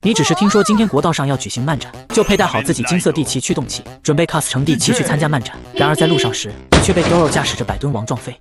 你只是听说今天国道上要举行漫展，就佩戴好自己金色地旗驱动器，准备 cos 成地旗去参加漫展。然而在路上时，你却被 Doro 驾驶着100吨王撞飞。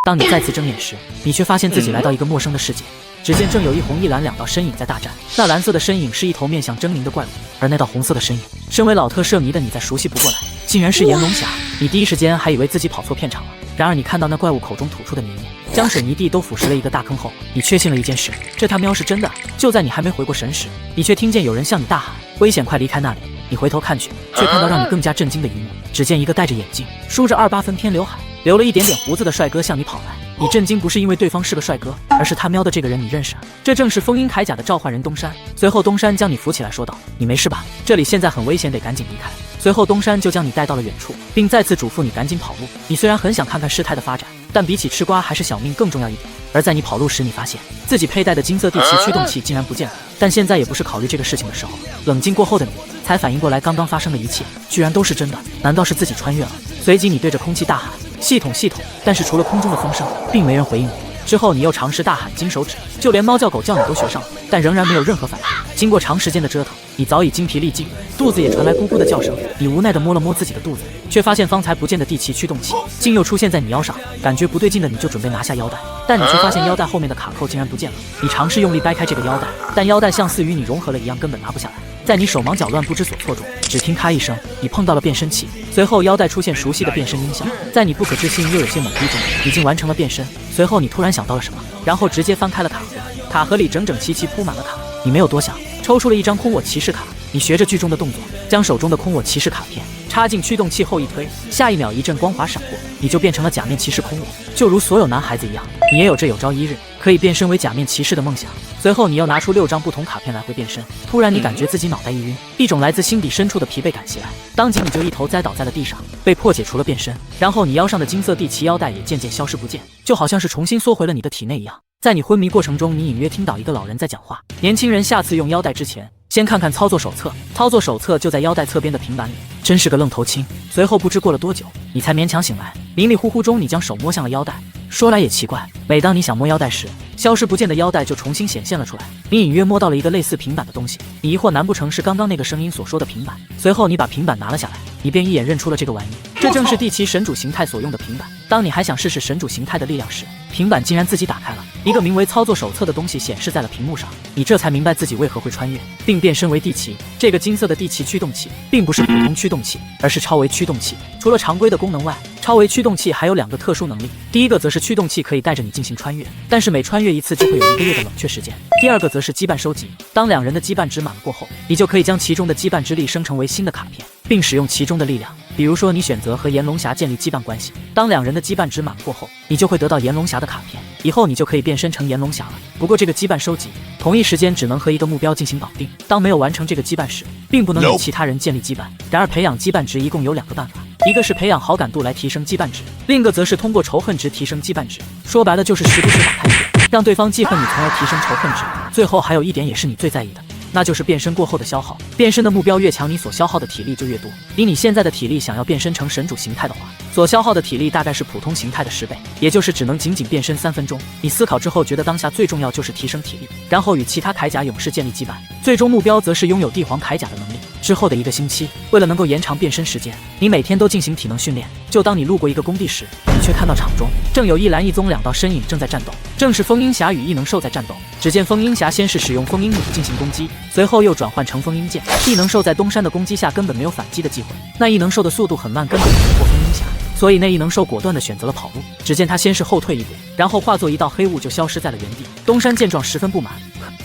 当你再次睁眼时，你却发现自己来到一个陌生的世界。只见正有一红一蓝两道身影在大战，那蓝色的身影是一头面向狰狞的怪物，而那道红色的身影，身为老特摄迷的你再熟悉不过来，竟然是炎龙侠。你第一时间还以为自己跑错片场了，然而你看到那怪物口中吐出的泥液，将水泥地都腐蚀了一个大坑后，你确信了一件事，这他喵是真的。就在你还没回过神时，你却听见有人向你大喊：危险，快离开那里！你回头看去，却看到让你更加震惊的一幕，只见一个戴着眼镜、梳着28分偏刘海、留了一点点胡子的帅哥向你跑来。你震惊不是因为对方是个帅哥，而是他喵的这个人你认识啊！这正是封印铠甲的召唤人东山。随后东山将你扶起来说道：你没事吧？这里现在很危险，得赶紧离开。随后东山就将你带到了远处，并再次嘱咐你赶紧跑路。你虽然很想看看事态的发展，但比起吃瓜还是小命更重要一点。而在你跑路时，你发现自己佩戴的金色地旗驱动器竟然不见了。但现在也不是考虑这个事情的时候。冷静过后的你才反应过来，刚刚发生的一切居然都是真的。难道是自己穿越了？随即你对着空气大喊：系统系统！但是除了空中的风声，并没人回应你。之后你又尝试大喊金手指，就连猫叫狗叫你都学上了，但仍然没有任何反应。经过长时间的折腾，你早已精疲力尽，肚子也传来咕咕的叫声。你无奈地摸了摸自己的肚子，却发现方才不见的地旗驱动器竟又出现在你腰上。感觉不对劲的你就准备拿下腰带，但你却发现腰带后面的卡扣竟然不见了。你尝试用力掰开这个腰带，但腰带像似与你融合了一样，根本拿不下来。在你手忙脚乱不知所措中，只听咔一声，你碰到了变身器，随后腰带出现熟悉的变身音效。在你不可置信又有些懵逼中，已经完成了变身。随后你突然想到了什么，然后直接翻开了卡盒，卡盒里整整齐齐铺满了卡。你没有多想，抽出了一张空我骑士卡。你学着剧中的动作，将手中的空我骑士卡片插进驱动器后一推，下一秒一阵光华闪过，你就变成了假面骑士空我。就如所有男孩子一样，你也有着有朝一日可以变身为假面骑士的梦想。随后你又拿出6张不同卡片来回变身。突然你感觉自己脑袋一晕，一种来自心底深处的疲惫感袭来，当即你就一头栽倒在了地上，被迫解除了变身。然后你腰上的金色地旗腰带也渐渐消失不见，就好像是重新缩回了你的体内一样。在你昏迷过程中，你隐约听到一个老人在讲话：年轻人，下次用腰带之前先看看操作手册，操作手册就在腰带侧边的平板里。真是个愣头青。随后不知过了多久，你才勉强醒来，迷迷糊糊中你将手摸向了腰带。说来也奇怪，每当你想摸腰带时，消失不见的腰带就重新显现了出来。你隐约摸到了一个类似平板的东西，你疑惑难不成是刚刚那个声音所说的平板？随后你把平板拿了下来，你便一眼认出了这个玩意，这正是地旗神主形态所用的平板。当你还想试试神主形态的力量时，平板竟然自己打开了，一个名为操作手册的东西显示在了屏幕上。你这才明白自己为何会穿越并变身为地旗。这个金色的地旗驱动器并不是普通驱动器，而是超维驱动器。除了常规的功能外，超维驱动器还有2个特殊能力。第一个则是驱动器可以带着你进行穿越，但是每穿越一次就会有1个月的冷却时间。第二个则是羁绊收集，当2人的羁绊值满了过后，你就可以将其中的羁绊之力生成为新的卡片，并使用其中的力量。比如说你选择和炎龙侠建立羁绊关系，当2人的羁绊值满了过后，你就会得到炎龙侠的卡片，以后你就可以变身成炎龙侠了。不过这个羁绊收集同一时间只能和一个目标进行绑定，当没有完成这个羁绊时，并不能与其他人建立羁绊。然而培养羁绊值一共有2个办法，一个是培养好感度来提升羁绊值，另一个则是通过仇恨值提升羁绊值。说白了就是时不时打太极，让对方记恨你，从而提升仇恨值。最后还有一点也是你最在意的，那就是变身过后的消耗。变身的目标越强，你所消耗的体力就越多。以你现在的体力，想要变身成神主形态的话，所消耗的体力大概是普通形态的10倍，也就是只能仅变身3分钟。你思考之后觉得当下最重要就是提升体力，然后与其他铠甲勇士建立羁绊，最终目标则是拥有帝皇铠甲的能力。之后的1个星期，为了能够延长变身时间，你每天都进行体能训练。就当你路过一个工地时，你却看到场中正有一蓝一棕2道身影正在战斗，正是风鹰侠与异能兽在战斗。只见风鹰侠先是使用风鹰弩进行攻击，随后又转换成风鹰剑。异能兽在东山的攻击下根本没有反击的机会，那异能兽的速度很慢，根本比不过风鹰侠，所以那异能兽果断地选择了跑路。只见他先是后退一步，然后化作一道黑雾就消失在了原地。东山见状十分不满，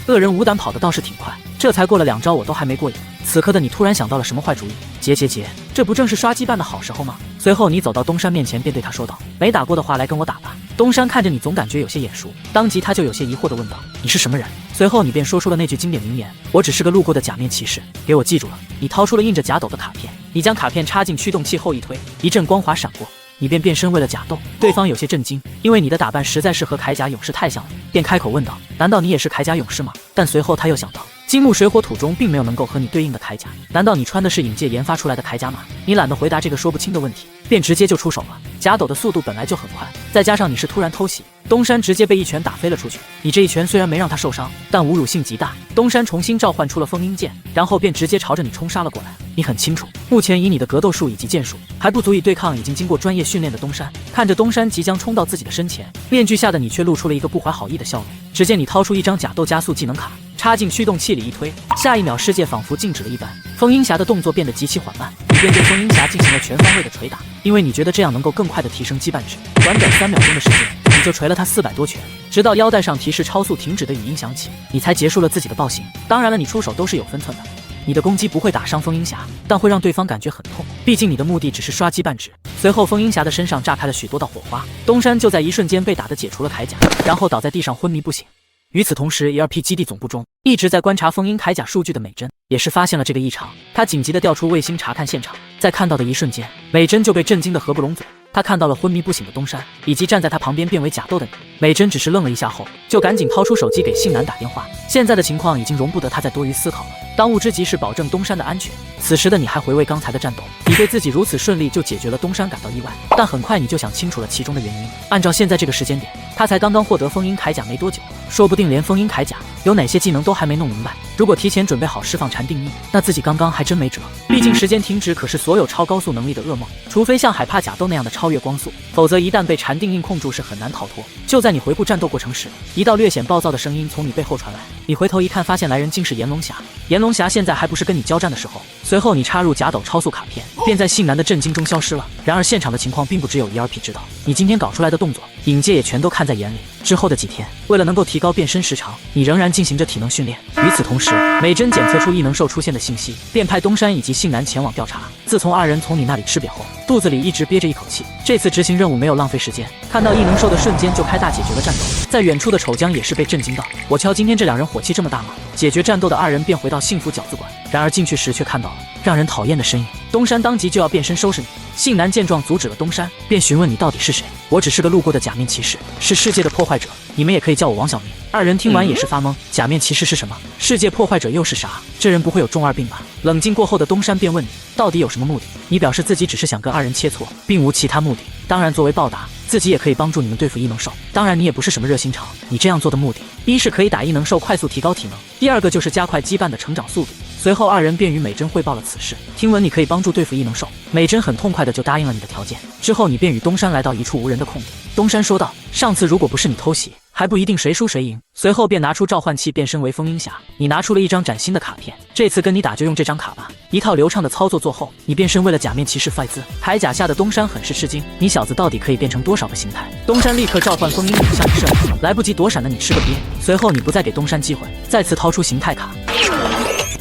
恶人无胆跑得倒是挺快，这才过了2招我都还没过瘾。此刻的你突然想到了什么坏主意？结，这不正是刷羁绊的好时候吗？随后你走到东山面前，便对他说道：没打过的话来跟我打吧。东山看着你总感觉有些眼熟，当即他就有些疑惑地问道：你是什么人？随后你便说出了那句经典名言：我只是个路过的假面骑士，给我记住了。你掏出了印着假斗的卡片，你将卡片插进驱动器后一推，一阵光华闪过，你便变身为了假斗。对方有些震惊，因为你的打扮实在是和铠甲勇士太像了，便开口问道：难道你也是铠甲勇士吗？但随后他又想到，金木水火土中并没有能够和你对应的铠甲，难道你穿的是影界研发出来的铠甲吗？你懒得回答这个说不清的问题，便直接就出手了。贾斗的速度本来就很快，再加上你是突然偷袭，东山直接被一拳打飞了出去。你这一拳虽然没让他受伤，但侮辱性极大。东山重新召唤出了风鹰剑，然后便直接朝着你冲杀了过来。你很清楚，目前以你的格斗术以及剑术，还不足以对抗已经经过专业训练的东山。看着东山即将冲到自己的身前，面具下的你却露出了一个不怀好意的笑容。只见你掏出一张甲斗加速技能卡，插进驱动器里一推，下一秒世界仿佛静止了一般。风鹰侠的动作变得极其缓慢，你便对风鹰侠进行了全方位的捶打，因为你觉得这样能够更快的提升羁绊值。短短3秒钟的时间，你就捶了他400多拳，直到腰带上提示超速停止的语音响起，你才结束了自己的暴行。当然了，你出手都是有分寸的，你的攻击不会打伤风鹰侠，但会让对方感觉很痛，毕竟你的目的只是刷羁绊值。随后风鹰侠的身上炸开了许多道火花，东山就在一瞬间被打得解除了铠甲，然后倒在地上昏迷不醒。与此同时 ，ERP 基地总部中一直在观察风鹰铠甲数据的美珍也是发现了这个异常，她紧急地调出卫星查看现场，在看到的一瞬间，美珍就被震惊得合不拢嘴。她看到了昏迷不醒的东山，以及站在他旁边变为甲斗的你。美珍只是愣了一下后，就赶紧掏出手机给信男打电话。现在的情况已经容不得她再多余思考了，当务之急是保证东山的安全。此时的你还回味刚才的战斗，你对自己如此顺利就解决了东山感到意外，但很快你就想清楚了其中的原因。按照现在这个时间点，他才刚刚获得风鹰铠甲没多久，说不定连风鹰铠甲有哪些技能都还没弄明白。如果提前准备好释放禅定翼，那自己刚刚还真没辙。毕竟时间停止可是所有超高速能力的噩梦，除非像海帕甲斗那样的超越光速，否则一旦被禅定印控住是很难逃脱。就在你回顾战斗过程时，一道略显暴躁的声音从你背后传来，你回头一看，发现来人竟是炎龙侠。炎龙侠现在还不是跟你交战的时候。随后你插入甲斗超速卡片，便在信男的震惊中消失了。然而现场的情况并不只有 ERP 知道，你今天搞出来的动作，影界也全都看在眼里。之后的几天，为了能够提高变身时长，你仍然进行着体能训练。与此同时，美珍检测出异能兽出现的信息，便派东山以及信男前往调查。自从二人从你那里吃瘪后，肚子里一直憋着一口气，这次执行任务没有浪费时间，看到异能兽的瞬间就开大解决了战斗。在远处的丑江也是被震惊到，我瞧今天这两人火气这么大吗？解决战斗的二人便回到幸福饺子馆，然而进去时却看到了让人讨厌的身影。东山当即就要变身收拾你，信男见状阻止了东山，便询问你到底是谁。我只是个路过的假面骑士，是世界的破坏者，你们也可以叫我王小明。二人听完也是发懵，假面骑士是什么？世界破坏者又是啥？这人不会有中二病吧？冷静过后的东山便问你到底有什么目的，你表示自己只是想跟二人切磋，并无其他目的。当然作为报答，自己也可以帮助你们对付异能兽。当然你也不是什么热心肠，你这样做的目的，一是可以打异能兽快速提高体能，第二个就是加快羁绊的成长速度。随后二人便与美珍汇报了此事，听闻你可以帮助对付异能兽，美珍很痛快的就答应了你的条件。之后你便与东山来到一处无人的空地。东山说道，上次如果不是你偷袭，还不一定谁输谁赢。随后便拿出召唤器变身为风鹰侠，你拿出了一张崭新的卡片，这次跟你打就用这张卡吧。一套流畅的操作做后，你变身为了假面骑士费兹。铠甲下的东山很是吃惊，你小子到底可以变成多少个形态？东山立刻召唤风鹰向你射来，来不及躲闪的你吃个瘪。随后你不再给东山机会，再次掏出形态卡。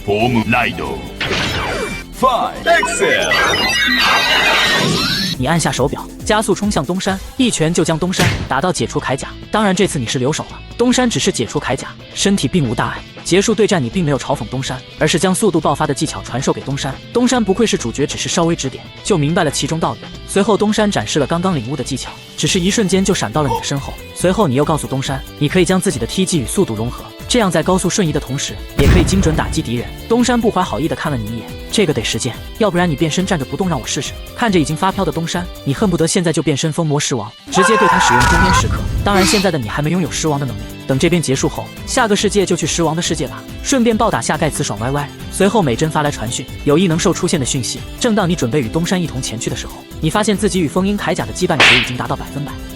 Form Lido 5 Excel。你按下手表，加速冲向东山，一拳就将东山打到解除铠甲。当然这次你是留手了，东山只是解除铠甲，身体并无大碍。结束对战，你并没有嘲讽东山，而是将速度爆发的技巧传授给东山。东山不愧是主角，只是稍微指点就明白了其中道理。随后东山展示了刚刚领悟的技巧，只是一瞬间就闪到了你的身后。随后你又告诉东山，你可以将自己的踢击与速度融合，这样在高速瞬移的同时，也可以精准打击敌人。东山不怀好意地看了你一眼，这个得实践，要不然你变身站着不动让我试试。看着已经发飘的东山，你恨不得现在就变身封魔狮王，直接对他使用中间时刻。当然现在的你还没拥有狮王的能力，等这边结束后，下个世界就去狮王的世界吧，顺便暴打下盖茨爽歪歪。随后美珍发来传讯，有异能兽出现的讯息。正当你准备与东山一同前去的时候，你发现自己与风鹰铠甲的羁绊值已经达到100%。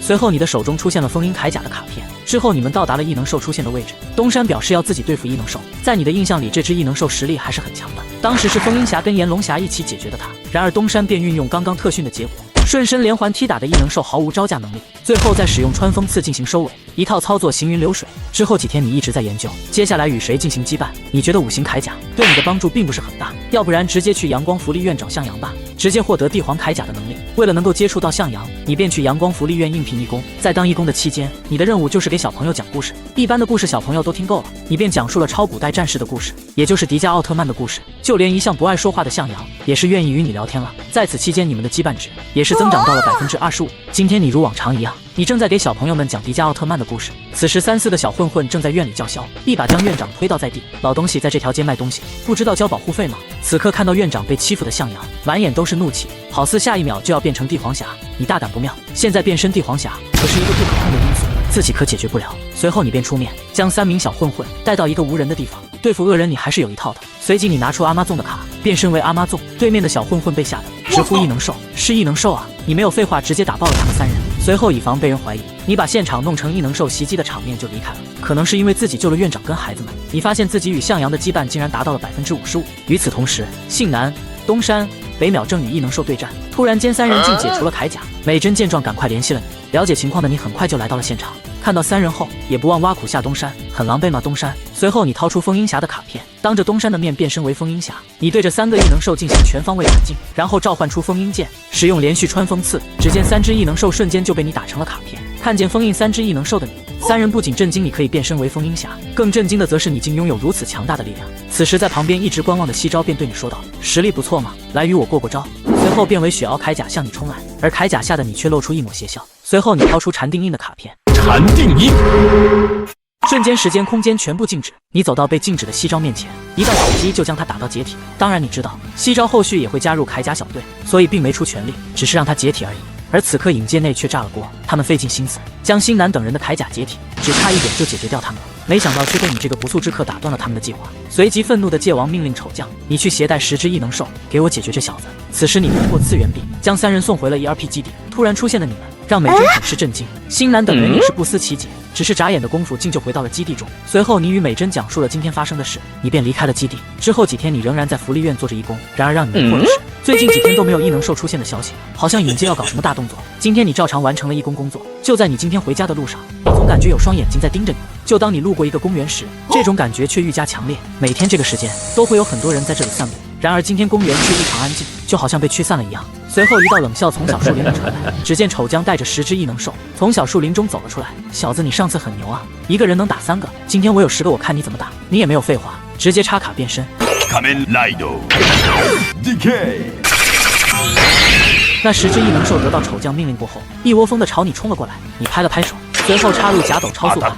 随后你的手中出现了风鹰铠甲的卡片。之后你们到达了异能兽出现的位置，东山表示要自己对付异能兽。在你的印象里，这只异能兽实力还是很强的，当时是风鹰侠跟炎龙侠一起解决的它。然而东山便运用刚刚特训的结果，顺身连环踢打的异能兽毫无招架能力，最后再使用穿风刺进行收尾，一套操作行云流水。之后几天你一直在研究接下来与谁进行羁绊，你觉得5型铠甲对你的帮助并不是很大，要不然直接去阳光福利院找向阳吧，直接获得帝皇铠甲的能力。为了能够接触到向阳，你便去阳光福利院应聘义工。在当义工的期间，你的任务就是给小朋友讲故事，一般的故事小朋友都听够了，你便讲述了超古代战士的故事，也就是迪迦奥特曼的故事。就连一向不爱说话的向阳也是愿意与你聊天了。在此期间，你们的羁绊值也是增长到了25%。今天你如往常一样你正在给小朋友们讲迪迦奥特曼的故事。此时3、4个小混混正在院里叫嚣，一把将院长推倒在地。老东西在这条街卖东西，不知道交保护费吗？此刻看到院长被欺负的向阳，满眼都是怒气，好似下一秒就要变成帝皇侠。你大胆不妙，现在变身帝皇侠可是一个不可控的因素，自己可解决不了。随后你便出面，将3名小混混带到一个无人的地方。对付恶人你还是有一套的。随即你拿出阿妈纵的卡，变身为阿妈纵。对面的小混混被吓得直呼异能兽，是异能兽啊！你没有废话，直接打爆了他们3人。随后以防被人怀疑，你把现场弄成异能兽袭击的场面就离开了。可能是因为自己救了院长跟孩子们，你发现自己与向阳的羁绊竟然达到了55%。与此同时，信男、东山、北淼正与异能兽对战，突然间3人竟解除了铠甲。美珍见状赶快联系了你。了解情况的你很快就来到了现场，看到3人后也不忘挖苦下东山，很狼狈吗东山？随后你掏出风鹰侠的卡片，当着东山的面变身为风鹰侠。你对着3个异能兽进行全方位打进，然后召唤出风鹰剑，使用连续穿风刺。只见3只异能兽瞬间就被你打成了卡片。看见封印3只异能兽的你，3人不仅震惊你可以变身为风鹰侠，更震惊的则是你竟拥有如此强大的力量。此时在旁边一直观望的西昭便对你说道：“实力不错嘛，来与我过招。”随后变为雪翱铠甲向你冲来，而铠甲下的你却露出一抹邪笑。随后你掏出禅定印的卡片，禅定印，瞬间时间空间全部静止。你走到被静止的西昭面前，一道打击就将他打到解体。当然你知道西昭后续也会加入铠甲小队，所以并没出全力，只是让他解体而已。而此刻影界内却炸了锅，他们费尽心思将星南等人的铠甲解体，只差一点就解决掉他们了，没想到却被你这个不速之客打断了他们的计划。随即愤怒的界王命令丑将，你去携带10只异能兽，给我解决这小子。此时你通过次元壁将3人送回了 ERP 基地。突然出现的你们让美珍很是震惊，星南等人也是不思其解，只是眨眼的功夫竟就回到了基地中。随后你与美珍讲述了今天发生的事，你便离开了基地。之后几天你仍然在福利院做着义工，然而让你迷惑的是，最近几天都没有异能兽出现的消息，好像影界要搞什么大动作。今天你照常完成了义工工作，就在你今天回家的路上，你总感觉有双眼睛在盯着你。就当你路过一个公园时，这种感觉却愈加强烈。每天这个时间都会有很多人在这里散步，然而今天公园却异常安静，就好像被驱散了一样。随后一道冷笑从小树林里传来，只见丑将带着10只异能兽从小树林中走了出来。小子，你上次很牛啊，一个人能打3个，今天我有10个，我看你怎么打。你也没有废话，直接插卡变身。那10只异能兽得到丑将命令过后，一窝蜂的朝你冲了过来。你拍了拍手，随后插入假抖超速卡。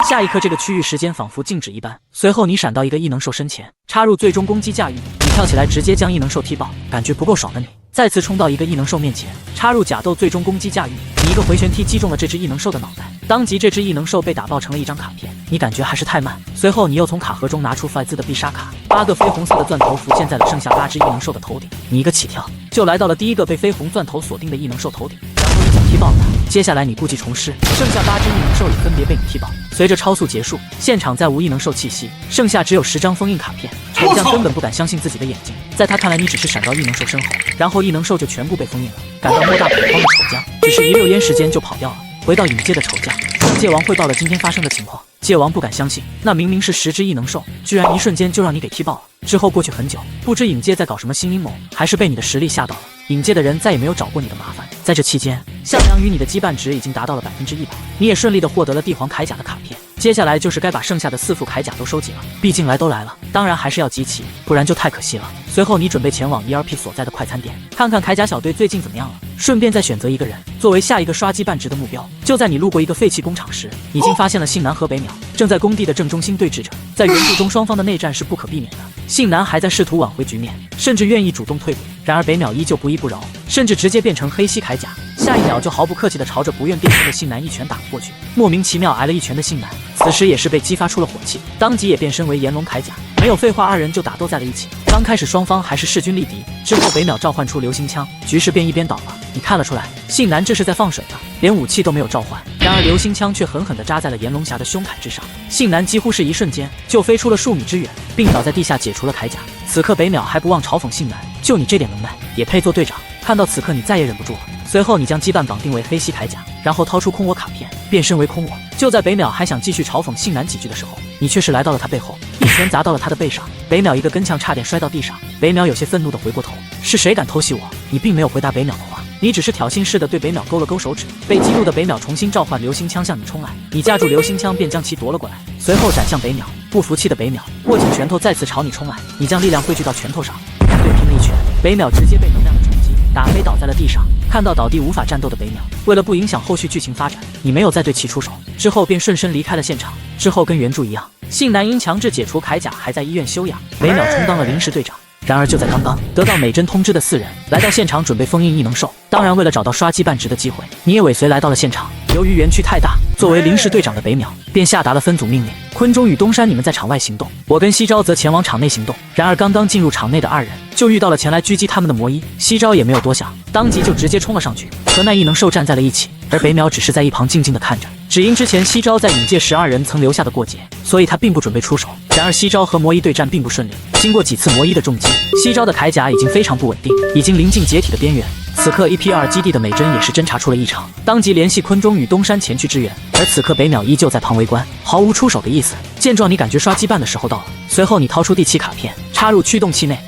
下一刻这个区域时间仿佛静止一般，随后你闪到一个异能兽身前，插入最终攻击驾驭，你跳起来直接将异能兽踢爆。感觉不够爽的你再次冲到一个异能兽面前，插入假斗最终攻击驾驭，你一个回旋踢击中了这只异能兽的脑袋，当即这只异能兽被打爆成了一张卡片。你感觉还是太慢，随后你又从卡盒中拿出5字的必杀卡，8个绯红色的钻头浮现在了剩下8只异能兽的头顶，你一个起跳就来到了第一个被绯红钻头锁定的异能兽头顶，然后一脚踢爆了它。接下来你故技重施，剩下8只异能兽也分别被你踢爆。随着超速结束，现场再无异能兽气息，剩下只有10张封印卡片。丑将根本不敢相信自己的眼睛，在他看来你只是闪到异能兽身后，然后异能兽就全部被封印了。感到莫大恐慌的丑将只是一溜烟时间就跑掉了。回到影界的丑将向界王汇报了今天发生的情况，界王不敢相信，那明明是10只异能兽，居然一瞬间就让你给踢爆了。之后过去很久，不知影界在搞什么新阴谋，还是被你的实力吓到了。影界的人再也没有找过你的麻烦。在这期间，向阳与你的羁绊值已经达到了100%，你也顺利的获得了帝皇铠甲的卡片。接下来就是该把剩下的4副铠甲都收集了，毕竟来都来了，当然还是要集齐，不然就太可惜了。随后你准备前往 ERP 所在的快餐店，看看铠甲小队最近怎么样了，顺便再选择一个人作为下一个刷羁绊值的目标。就在你路过一个废弃工厂时，已经发现了信男和北淼正在工地的正中心对峙着。在原著中，双方的内战是不可避免的，信男还在试图挽回局面，甚至愿意主动退步，然而北淼依旧不依不饶，甚至直接变成黑犀铠甲，下一秒就毫不客气地朝着不愿变身的信男一拳打了过去。莫名其妙挨了一拳的信男此时也是被激发出了火气，当即也变身为炎龙铠甲。没有废话，2人就打斗在了一起。刚开始双方还是势均力敌，之后北淼召唤出流星枪，局势便一边倒了。你看了出来，信男这是在放水的，连武器都没有召唤，然而流星枪却狠狠地扎在了炎龙侠的胸膛之上，信男几乎是一瞬间就飞出了数米之远，并倒在地下解除了铠甲。此刻北淼还不忘嘲讽信男，就你这点能耐也配做队长。看到此刻你再也忍不住了，随后你将羁绊绑定为黑犀铠甲，然后掏出空我卡片变身为空我。就在北淼还想继续嘲讽信男几句的时候，你却是来到了他背后，一拳砸到了他的背上，北淼一个跟呛差点摔到地上。北淼有些愤怒地回过头，是谁敢偷袭我？你并没有回答北淼的话，你只是挑衅似的对北淼勾了勾手指。被激怒的北淼重新召唤流星枪向你冲来，你架住流星枪便将其夺了过来，随后斩向北淼。不服气的北淼握紧拳头再次朝你冲来，你将力量汇聚到拳头上，对拼了一拳，北淼直接被能量的冲击打飞倒在了地上。看到倒地无法战斗的北淼，为了不影响后续剧情发展，你没有再对其出手，之后便顺身离开了现场。之后跟原著一样，信男因强制解除铠甲还在医院休养，北淼充当了临时队长。然而就在刚刚，得到美珍通知的4人来到现场准备封印异能兽。当然为了找到刷羁绊值的机会，你也尾随来到了现场。由于园区太大，作为临时队长的北淼便下达了分组命令，昆中与东山你们在场外行动，我跟西昭则前往场内行动。然而刚刚进入场内的2人就遇到了前来狙击他们的魔衣，西昭也没有多想，当即就直接冲了上去，和那异能兽站在了一起。而北淼只是在一旁静静的看着，只因之前西昭在引界12人曾留下的过节，所以他并不准备出手。然而西昭和魔衣对战并不顺利，经过几次魔衣的重击，西昭的铠甲已经非常不稳定，已经临近解体的边缘。此刻 EP2 基地的美珍也是侦查出了异常，当即联系昆中与东山前去支援。而此刻北淼依旧在旁围观，毫无出手的意思。见状，你感觉刷羁绊的时候到了，随后你掏出第7卡片，插入驱动器内。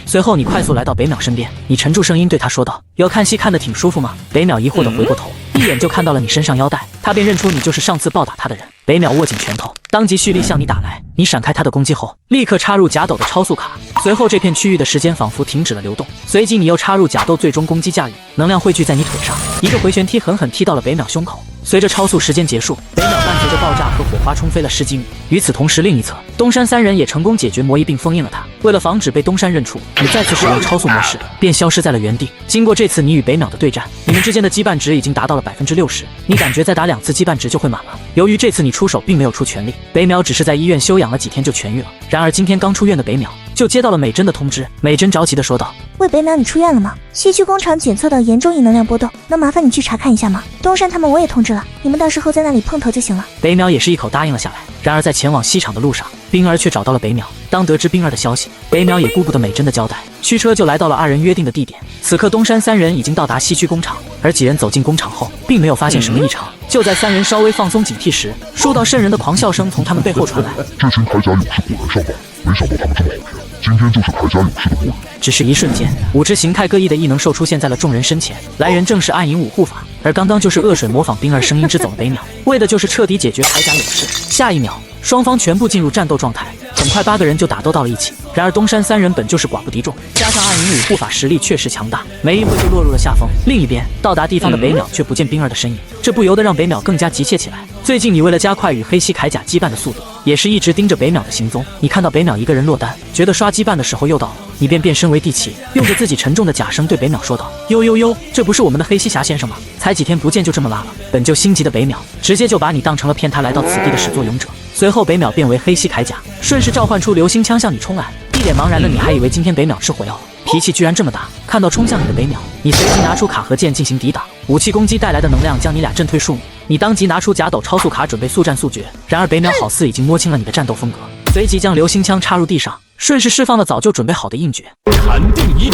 随后你快速来到北淼身边，你沉住声音对他说道：“有看戏看得挺舒服吗？”北淼疑惑地回过头，一眼就看到了你身上腰带，他便认出你就是上次暴打他的人。北淼握紧拳头，当即蓄力向你打来。你闪开他的攻击后，立刻插入假斗的超速卡，随后这片区域的时间仿佛停止了流动。随即你又插入假斗最终攻击驾驭，能量汇聚在你腿上，一个回旋踢狠狠踢到了北淼胸口。随着超速时间结束，北淼伴随着爆炸和火花冲飞了10几米。与此同时，另一侧东山3人也成功解决魔衣并封印了他。为了防止被东山认出，你再次使用超速模式，便消失在了原地。经过这次你与北淼的对战，你们之间的羁绊值已经达到了60%，你感觉再打2次羁绊值就会满了。由于这次你出手并没有出全力，北淼只是在医院休养了几天就痊愈了。然而今天刚出院的北淼就接到了美珍的通知，美珍着急地说道：“喂，北淼，你出院了吗？西区工厂检测到严重异能量波动，能麻烦你去查看一下吗？东山他们我也通知了，你们到时候在那里碰头就行了。”北淼也是一口答应了下来。然而在前往西厂的路上，冰儿却找到了北淼。当得知冰儿的消息，北淼也顾不得美珍的交代，驱车就来到了2人约定的地点。此刻东山3人已经到达西区工厂，而几人走进工厂后，并没有发现什么异常。就在3人稍微放松警惕时，数道瘆人的狂笑声从他们背后传来。这群铠甲勇士果然上榜，没想到他们这么好骗，今天就是铠甲勇士的末日。只是一瞬间，5只形态各异的异能兽出现在了众人身前。来人正是暗影武护法，而刚刚就是恶水模仿冰儿声音之走的北淼，为的就是彻底解决铠甲勇士。下一秒，双方全部进入战斗状态，很快8个人就打斗到了一起。然而东山3人本就是寡不敌众，加上暗影武护法实力确实强大，没一会就落入了下风。另一边到达地方的北淼却不见冰儿的身影，这不由得让北淼更加急切起来。最近你为了加快与黑西铠甲羁绊的速度，也是一直盯着北淼的行踪。你看到北淼一个人落单，觉得刷羁绊的时候又到了，你便变身为地奇，用着自己沉重的假声对北淼说道：“呦呦呦，这不是我们的黑西侠先生吗？才几天不见就这么拉了。”本就心急的北淼直接就把你当成了骗他来到此地的始作俑者。随后北淼变为黑西铠甲，顺势召唤出流星枪向你冲来。一脸茫然的你还以为今天北淼吃火药了，脾气居然这么大。看到冲向你的北淼，你随即拿出卡和剑进行抵挡，武器攻击带来的能量将你俩震退数米。你当即拿出假斗超速卡准备速战速决，然而北淼好似已经摸清了你的战斗风格，随即将流星枪插入地上，顺势释放了早就准备好的硬诀。禅定一。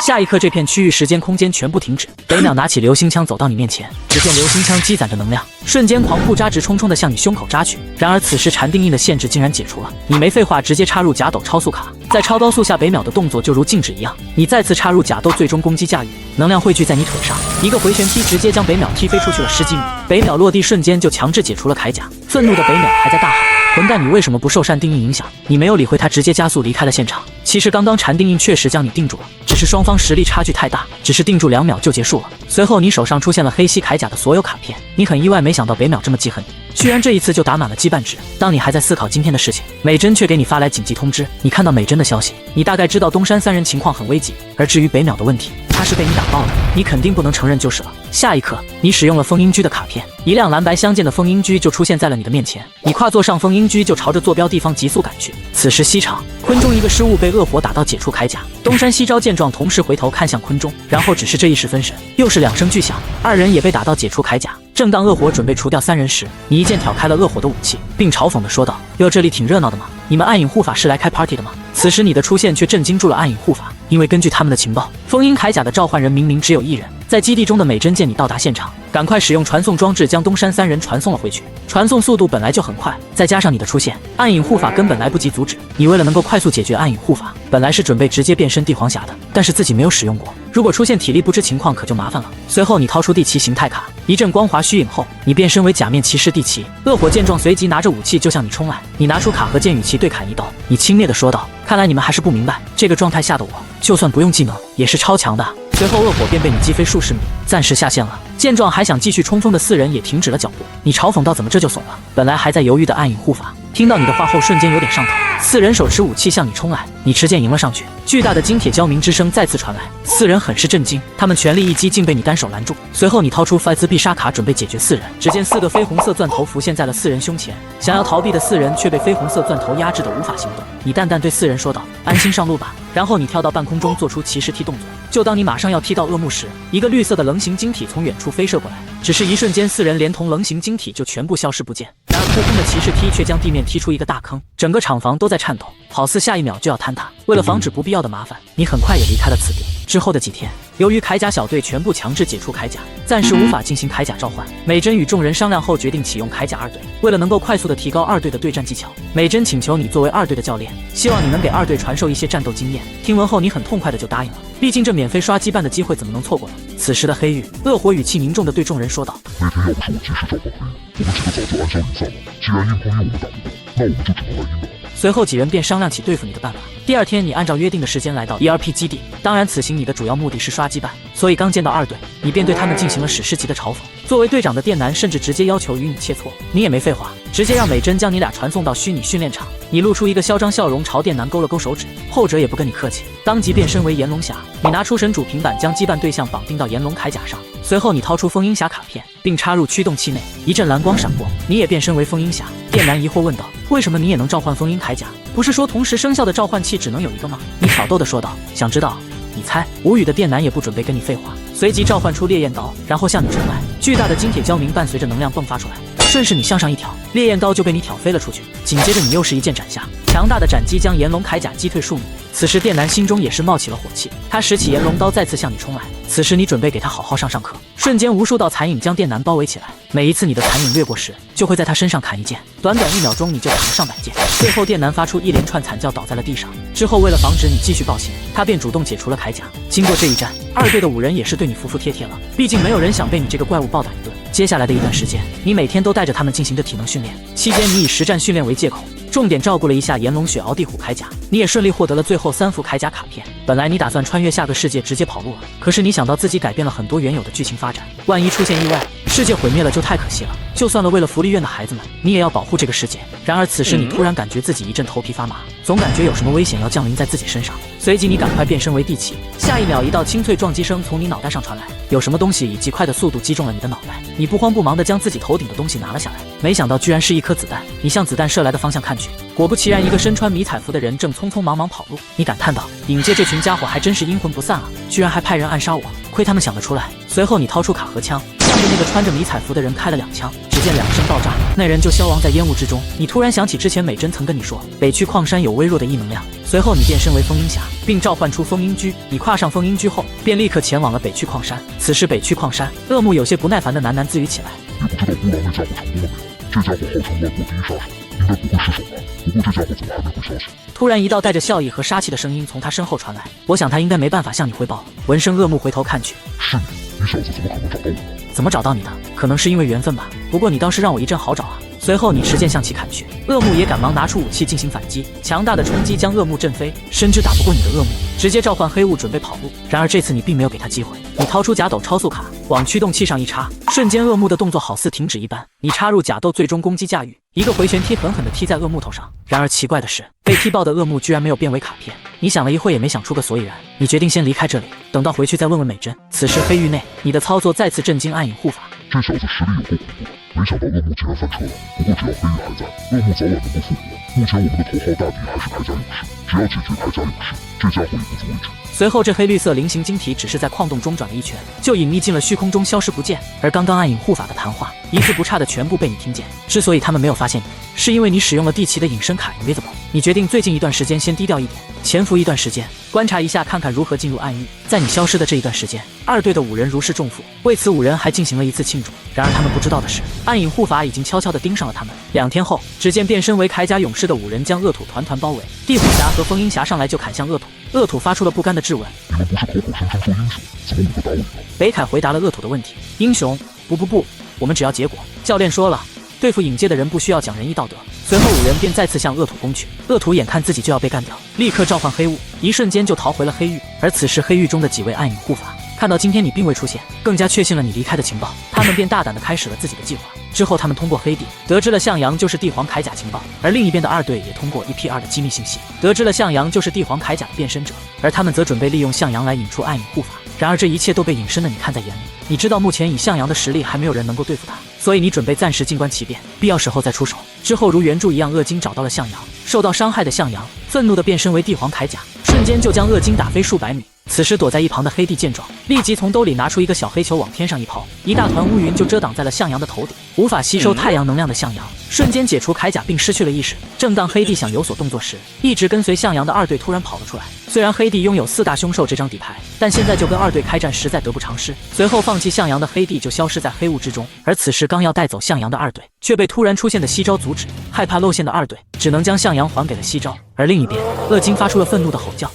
下一刻，这片区域时间空间全部停止。北淼拿起流星枪走到你面前，只见流星枪积攒着能量，瞬间狂瀑渣直冲冲的向你胸口扎去。然而此时禅定印的限制竟然解除了，你没废话，直接插入假斗超速卡，在超高速下，北淼的动作就如静止一样。你再次插入假斗最终攻击驾驭，能量汇聚在你腿上，一个回旋踢直接将北淼踢飞出去了10几米。北淼落地瞬间就强制解除了铠甲，愤怒的北淼还在大喊：“混蛋，你为什么不受禅定印影响？”你没有理会他，直接加速离开了现场。其实刚刚禅定印确实将你定住了，只是双方实力差距太大，只是定住2秒就结束了。随后你手上出现了黑西铠甲的所有卡片，你很意外，没想到北淼这么记恨你，居然这一次就打满了羁绊值。当你还在思考今天的事情，美珍却给你发来紧急通知。你看到美珍的消息，你大概知道东山3人情况很危急，而至于北淼的问题，他是被你打爆了，你肯定不能承认就是了。下一刻，你使用了风鹰居的卡片，一辆蓝白相间的风鹰居就出现在了你的面前。你跨坐上风鹰居就朝着坐标地方急速赶去。此时西场，昆中一个失误被恶火打到解除铠甲，东山西昭见状同时回头看向昆中，然后只是这一时分神，又是2声巨响，2人也被打到解除铠甲。正当恶火准备除掉3人时，你一剑挑开了恶火的武器，并嘲讽地说道：“哟，这里挺热闹的嘛，你们暗影护法是来开 party 的吗？”此时你的出现却震惊住了暗影护法，因为根据他们的情报，风鹰铠甲的召唤人明明只有1人。在基地中的美珍见你到达现场，赶快使用传送装置将东山3人传送了回去。传送速度本来就很快，再加上你的出现，暗影护法根本来不及阻止。你为了能够快速解决暗影护法，本来是准备直接变身帝皇侠的，但是自己没有使用过，如果出现体力不支情况可就麻烦了。随后你掏出地奇形态卡，一阵光华虚影后，你变身为假面骑士地奇。恶火见状随即拿着武器就向你冲来，你拿出卡和剑与其对砍一刀，你轻蔑地说道：“看来你们还是不明白，这个状态下的我，就算不用技能，也是超强的。随后恶火便被你击飞数十米，暂时下线了。见状，还想继续冲锋的4人也停止了脚步。你嘲讽到怎么这就怂了？本来还在犹豫的暗影护法，听到你的话后瞬间有点上头。4人手持武器向你冲来，你持剑迎了上去。巨大的金铁交鸣之声再次传来，4人很是震惊，他们全力一击竟被你单手拦住。随后你掏出费兹必杀卡准备解决4人，只见4个绯红色钻头浮现在了4人胸前，想要逃避的4人却被绯红色钻头压制的无法行动。你淡淡对4人说道：“安心上路吧。”然后你跳到半空中做出骑士踢动作。就当你马上要踢到恶木时，一个绿色的棱形晶体从远处飞射过来，只是一瞬间，4人连同棱形晶体就全部消失不见。然而扑空的骑士踢却将地面踢出一个大坑，整个厂房都在颤抖，好似下一秒就要坍塌。为了防止不必要的麻烦，你很快也离开了此地。之后的几天，由于铠甲小队全部强制解除铠甲，暂时无法进行铠甲召唤。美珍与众人商量后决定启用铠甲2队。为了能够快速的提高2队的对战技巧，美珍请求你作为2队的教练，希望你能给2队传授一些战斗经验。听闻后，你很痛快的就答应了，毕竟这免费刷羁绊的机会怎么能错过呢？此时的黑玉恶火语气凝重的对众人说道：“那天要不是我及时召唤黑玉，我们几个早就暗消云散了。既然硬碰硬我们打不过，那我们就只能来硬了。”随后几人便商量起对付你的办法。第二天，你按照约定的时间来到 ERP 基地。当然，此行你的主要目的是刷羁绊，所以刚见到2队，你便对他们进行了史诗级的嘲讽。作为队长的电男甚至直接要求与你切磋，你也没废话，直接让美珍将你俩传送到虚拟训练场。你露出一个嚣张笑容，朝电男勾了勾手指，后者也不跟你客气，当即变身为炎龙侠。你拿出神主平板，将羁绊对象绑定到炎龙铠甲上。随后，你掏出风鹰侠卡片，并插入驱动器内，一阵蓝光闪过，你也变身为风鹰侠。电男疑惑问道：“为什么你也能召唤风鹰铠甲？不是说同时生效的召唤器只能有一个吗？”你挑逗地说道：“想知道？你猜。”无语的电男也不准备跟你废话，随即召唤出烈焰刀，然后向你冲来。巨大的金铁交鸣伴随着能量迸发出来，顺势你向上一挑，烈焰刀就被你挑飞了出去。紧接着你又是一剑斩下，强大的斩击将炎龙铠甲击退数米。此时电男心中也是冒起了火气，他拾起炎龙刀再次向你冲来。此时你准备给他好好上课，瞬间无数道残影将电男包围起来，每一次你的残影掠过时，就会在他身上砍一剑，短短1秒钟你就砍了上百剑。最后电男发出一连串惨叫倒在了地上。之后为了防止你继续暴行，他便主动解除了铠甲。经过这一战，2队的5人也是对你服服帖帖了，毕竟没有人想被你这个怪物暴打一顿。接下来的一段时间，你每天都带着他们进行着体能训练，期间你以实战训练为借口，重点照顾了一下炎龙血獒地虎铠甲，你也顺利获得了最后3副铠甲卡片。本来你打算穿越下个世界直接跑路了，可是你想到自己改变了很多原有的剧情发展，万一出现意外，世界毁灭了就太可惜了。就算了，为了福利院的孩子们，你也要保护这个世界。然而此时你突然感觉自己一阵头皮发麻，总感觉有什么危险要降临在自己身上。随即你赶快变身为地气，下一秒一道清脆撞击声从你脑袋上传来，有什么东西以极快的速度击中了你的脑袋。你不慌不忙地将自己头顶的东西拿了下来，没想到居然是一颗子弹。你向子弹射来的方向看去，果不其然，一个身穿迷彩服的人正匆匆忙忙跑路。你感叹道：“影界这群家伙还真是阴魂不散啊，居然还派人暗杀我，亏他们想得出来。”随后你掏出卡盒枪，向着那个穿着迷彩服的人开了2枪，只见2声爆炸，那人就消亡在烟雾之中。你突然想起之前美珍曾跟你说，北区矿山有微弱的异能量。随后你变身为风鹰侠，并召唤出风鹰驹。你跨上风鹰驹后，便立刻前往了北区矿山。此时北区矿山，恶木有些不耐烦的喃喃自语起来：“你不知道孤狼那家伙成功了没有？这家伙号称万国第一杀手，应该不会失手吧？不过这家伙怎么还没回消息？”突然，一道带着笑意和杀气的声音从他身后传来。我想他应该没办法向你汇报了。闻声，恶木回头看去：“是你，你小子怎么可能找到我？怎么找到你的？可能是因为缘分吧。不过你倒是让我一阵好找啊。”随后你持剑向其砍去，恶木也赶忙拿出武器进行反击，强大的冲击将恶木震飞。深知打不过你的恶木，直接召唤黑雾准备跑路。然而这次你并没有给他机会，你掏出假斗超速卡往驱动器上一插，瞬间恶木的动作好似停止一般。你插入假斗最终攻击驾驭，一个回旋踢狠狠地踢在恶木头上。然而奇怪的是，被踢爆的恶木居然没有变为卡片。你想了一会也没想出个所以然，你决定先离开这里，等到回去再问问美珍。此时黑域内，你的操作再次震惊暗影护法。这小子实力有够恐怖的，没想到恶木竟然翻车了。不过只要黑域还在，恶木早晚能够复活。目前我们的头号大敌还是铠甲勇士，只要解决铠甲勇士，这家伙也不足为惧。随后这黑绿色菱形晶体只是在矿洞中转了一圈，就隐匿进了虚空中消失不见。而刚刚暗影护法的谈话一字不差的全部被你听见。之所以他们没有发现你，是因为你使用了地奇的隐身卡 Invisible。你决定最近一段时间先低调一点，潜伏一段时间，观察一下看看如何进入暗域。在你消失的这一段时间，2队的5人如释重负，为此5人还进行了一次庆祝。然而他们不知道的是，暗影护法已经悄悄地盯上了他们。2天后，只见变身为铠甲勇士的5人将恶土团团包围，地虎侠和风鹰侠上来就砍向恶土。恶土发出了不甘的质问：“你们不是口口声声说英雄，怎么我会打我呢？”北凯回答了恶土的问题：“英雄？不，我们只要结果。教练说了，对付影界的人不需要讲仁义道德。”随后5人便再次向恶土攻去。恶土眼看自己就要被干掉，立刻召唤黑雾，一瞬间就逃回了黑域。而此时黑域中的几位暗影护法看到今天你并未出现，更加确信了你离开的情报，他们便大胆地开始了自己的计划。之后他们通过黑帝得知了向阳就是帝皇铠甲情报，而另一边的二队也通过 EP2 的机密信息得知了向阳就是帝皇铠甲的变身者，而他们则准备利用向阳来引出暗影护法。然而这一切都被隐身的你看在眼里，你知道目前以向阳的实力还没有人能够对付他，所以你准备暂时静观其变，必要时候再出手。之后如原著一样，恶金找到了向阳，受到伤害的向阳愤怒地变身为帝皇铠甲，瞬间就将恶金打飞数百米。此时躲在一旁的黑帝见状，立即从兜里拿出一个小黑球往天上一抛，一大团乌云就遮挡在了向阳的头顶。无法吸收太阳能量的向阳瞬间解除铠甲并失去了意识。正当黑帝想有所动作时，一直跟随向阳的二队突然跑了出来。虽然黑帝拥有4大凶兽这张底牌，但现在就跟二队开战实在得不偿失。随后放弃向阳的黑帝就消失在黑雾之中，而此时刚要带走向阳的二队，却被突然出现的西招阻止。害怕露馅的二队只能将向阳还给了西招。而另一边，恶金发出了愤怒的吼叫，